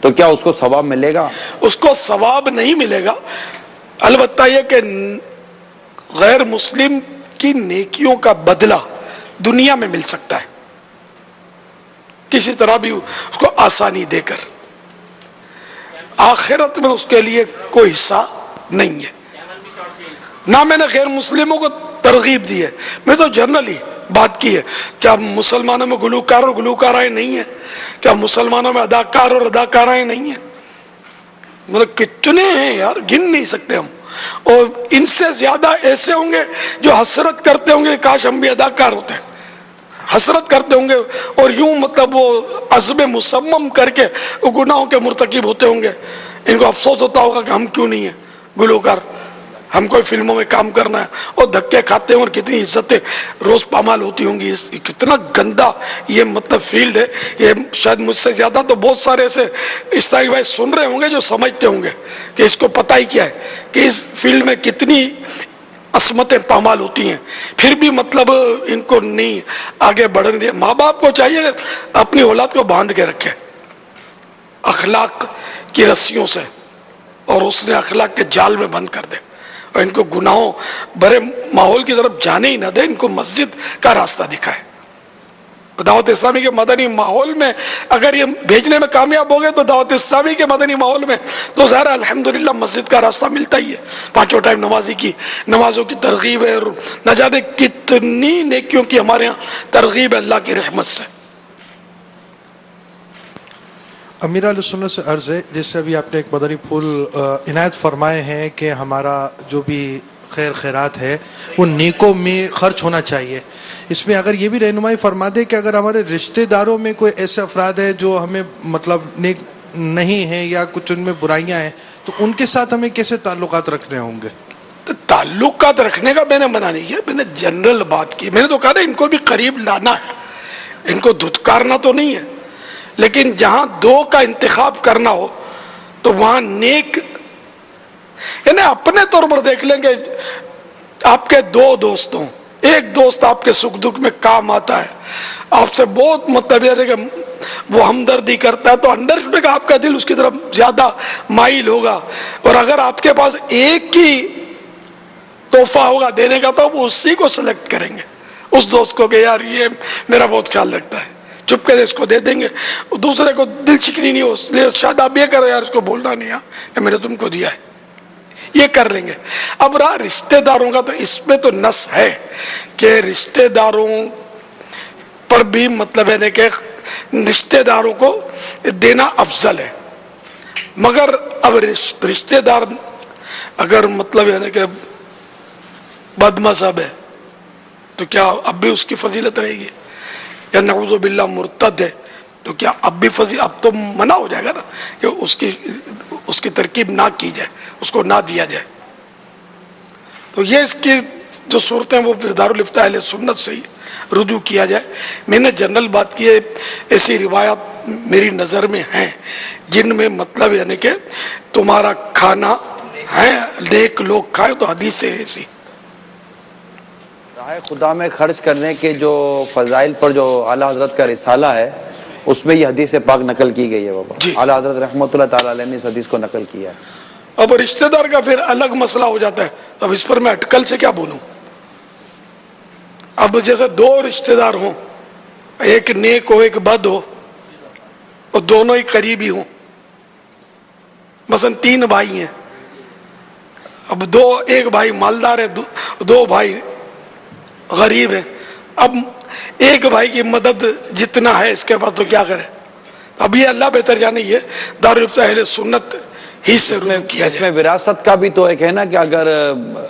تو کیا اس کو ثواب ملے گا؟ اس کو ثواب نہیں ملے گا، البتہ یہ کہ غیر مسلم کی نیکیوں کا بدلہ دنیا میں مل سکتا ہے، کسی طرح بھی اس کو آسانی دے کر۔ آخرت میں اس کے لیے کوئی حصہ نہیں ہے۔ نہ میں نے غیر مسلموں کو ترغیب دی ہے، میں تو جنرلی بات کی ہے۔ کیا مسلمانوں میں گلوکار اور گلوکارائیں نہیں ہیں؟ کیا مسلمانوں میں اداکار اور اداکارائیں نہیں ہیں؟ مطلب کتنے ہیں یار، گن نہیں سکتے ہم، اور ان سے زیادہ ایسے ہوں گے جو حسرت کرتے ہوں گے کاش ہم بھی اداکار ہوتے ہیں، حسرت کرتے ہوں گے اور یوں مطلب وہ عزم مصمم کر کے وہ گناہوں کے مرتکب ہوتے ہوں گے۔ ان کو افسوس ہوتا ہوگا کہ ہم کیوں نہیں ہیں گلوکار، ہم کوئی فلموں میں کام کرنا ہے، اور دھکے کھاتے ہیں اور کتنی عزتیں روز پامال ہوتی ہوں گی۔ کتنا گندا یہ مطلب فیلڈ ہے، یہ شاید مجھ سے زیادہ تو بہت سارے ایسے اسلامی بھائی سن رہے ہوں گے جو سمجھتے ہوں گے کہ اس کو پتہ ہی کیا ہے کہ اس فیلڈ میں کتنی عصمتیں پامال ہوتی ہیں، پھر بھی مطلب ان کو نہیں آگے بڑھنے دیا۔ ماں باپ کو چاہیے کہ اپنی اولاد کو باندھ کے رکھے اخلاق کی رسیوں سے، اور اس نے اخلاق کے جال میں بند کر دے، اور ان کو گناہوں بھرے ماحول کی طرف جانے ہی نہ دے، ان کو مسجد کا راستہ دکھائے۔ دعوت اسلامی کے مدنی ماحول میں اگر یہ بھیجنے میں کامیاب ہو گئے تو دعوت اسلامی کے مدنی ماحول میں تو ظاہر الحمدللہ مسجد کا راستہ ملتا ہی ہے۔ پانچوں ٹائم نمازی کی نمازوں کی ترغیب ہے، اور نہ جانے کتنی نیکیوں کی ہمارے یہاں ترغیب ہے اللہ کی رحمت سے۔ امیر علیہ سنت سے عرض ہے، جیسے ابھی آپ نے ایک مدنی پھول عنایت فرمائے ہیں کہ ہمارا جو بھی خیر خیرات ہے وہ نیکوں میں خرچ ہونا چاہیے، اس میں اگر یہ بھی رہنمائی فرما دے کہ اگر ہمارے رشتہ داروں میں کوئی ایسے افراد ہیں جو ہمیں مطلب نیک نہیں ہیں یا کچھ ان میں برائیاں ہیں، تو ان کے ساتھ ہمیں کیسے تعلقات رکھنے ہوں گے؟ تعلقات رکھنے کا میں نے منع نہیں کیا، میں نے جنرل بات کی۔ میں نے تو کہا نا ان کو بھی قریب لانا ہے، ان کو دھتکارنا تو نہیں ہے، لیکن جہاں دو کا انتخاب کرنا ہو تو وہاں نیک، یعنی اپنے طور پر دیکھ لیں گے آپ کے دو دوستوں، ایک دوست آپ کے سکھ دکھ میں کام آتا ہے، آپ سے بہت مطلب یہ ہے کہ وہ ہمدردی کرتا ہے، تو انڈر کا آپ کا دل اس کی طرف زیادہ مائل ہوگا، اور اگر آپ کے پاس ایک ہی تحفہ ہوگا دینے کا تو وہ اسی کو سلیکٹ کریں گے، اس دوست کو کہ یار یہ میرا بہت خیال رکھتا ہے، چپ کے اس کو دے دیں گے۔ دوسرے کو دل چکنی نہیں ہو، شاید آپ یہ کرو یار اس کو بولنا نہیں ہے میں نے تم کو دیا ہے، یہ کر لیں گے۔ اب رہا رشتہ داروں کا، تو اس میں تو نص ہے کہ رشتہ داروں پر بھی مطلب ہے کہ رشتہ داروں کو دینا افضل ہے، مگر اب رشتہ دار اگر مطلب ہے کہ بد مذہب ہے تو کیا اب بھی اس کی فضیلت رہے گی؟ یا نعوذ باللہ مرتد ہے تو کیا اب بھی اب تو منع ہو جائے گا نا کہ اس کی ترکیب نہ کی جائے، اس کو نہ دیا جائے۔ تو یہ اس کی جو صورتیں وہ پھر دارالفتہ اہل سنت سے ہی رجوع کیا جائے۔ میں نے جنرل بات کی ہے، ایسی روایات میری نظر میں ہیں جن میں مطلب یعنی کہ تمہارا کھانا ہے نیک لوگ کھائیں، تو حدیث ہے ایسی۔ راہ خدا میں خرچ کرنے کے جو فضائل پر جو اعلیٰ حضرت کا رسالہ ہے اس میں یہ حدیث پاک نقل کی گئی ہے بابا، اعلیٰ حضرت رحمۃ اللہ تعالیٰ علیہ نے اس حدیث کو نقل کیا ہے۔ اب رشتہ دار کا پھر الگ مسئلہ ہو جاتا ہے، اب اس پر میں اٹکل سے کیا بولوں؟ اب جیسے دو رشتہ دار ہوں، ایک نیک ہو ایک بد ہو، اور دونوں ہی قریبی ہوں، مثلا 3 بھائی ہیں، اب ایک بھائی مالدار ہے، 2 بھائی غریب ہیں، اب ایک بھائی کی مدد جتنا ہے اس کے پاس تو کیا کرے؟ اب یہ اللہ بہتر جانے، یہ دارالفتہ اہل سنت ہی سے رجوع کیا جائے۔ اس میں وراثت کا بھی تو ایک ہے نا کہ اگر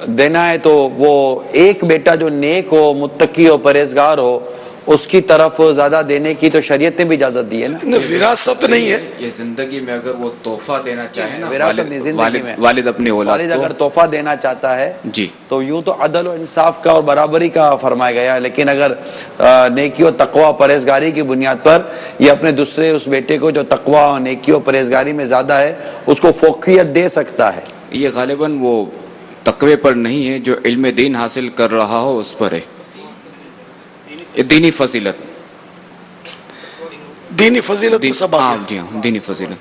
دینا ہے تو وہ ایک بیٹا جو نیک ہو، متقی ہو، پرہیزگار ہو، اس کی طرف زیادہ دینے کی تو شریعت نے بھی اجازت دی ہے نا۔ وراثت نہیں ہے یہ زندگی میں، اگر وہ تحفہ دینا چاہے نا، وراثت نہیں زندگی میں، والد اپنی اولاد والد اگر تحفہ دینا چاہتا ہے جی تو یوں تو عدل و انصاف کا اور برابری کا فرمایا گیا ہے، لیکن اگر نیکی و تقوی پرہیزگاری کی بنیاد پر یہ اپنے دوسرے اس بیٹے کو جو تقوی اور نیکی و پرہیزگاری میں زیادہ ہے اس کو فوقیت دے سکتا ہے۔ یہ غالباً وہ تقوی پر نہیں ہے، جو علم دین حاصل کر رہا ہو اس پر ہے، یہ دینی فضیلت، دینی فضیلت ہاں جی ہاں دینی فضیلت۔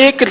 1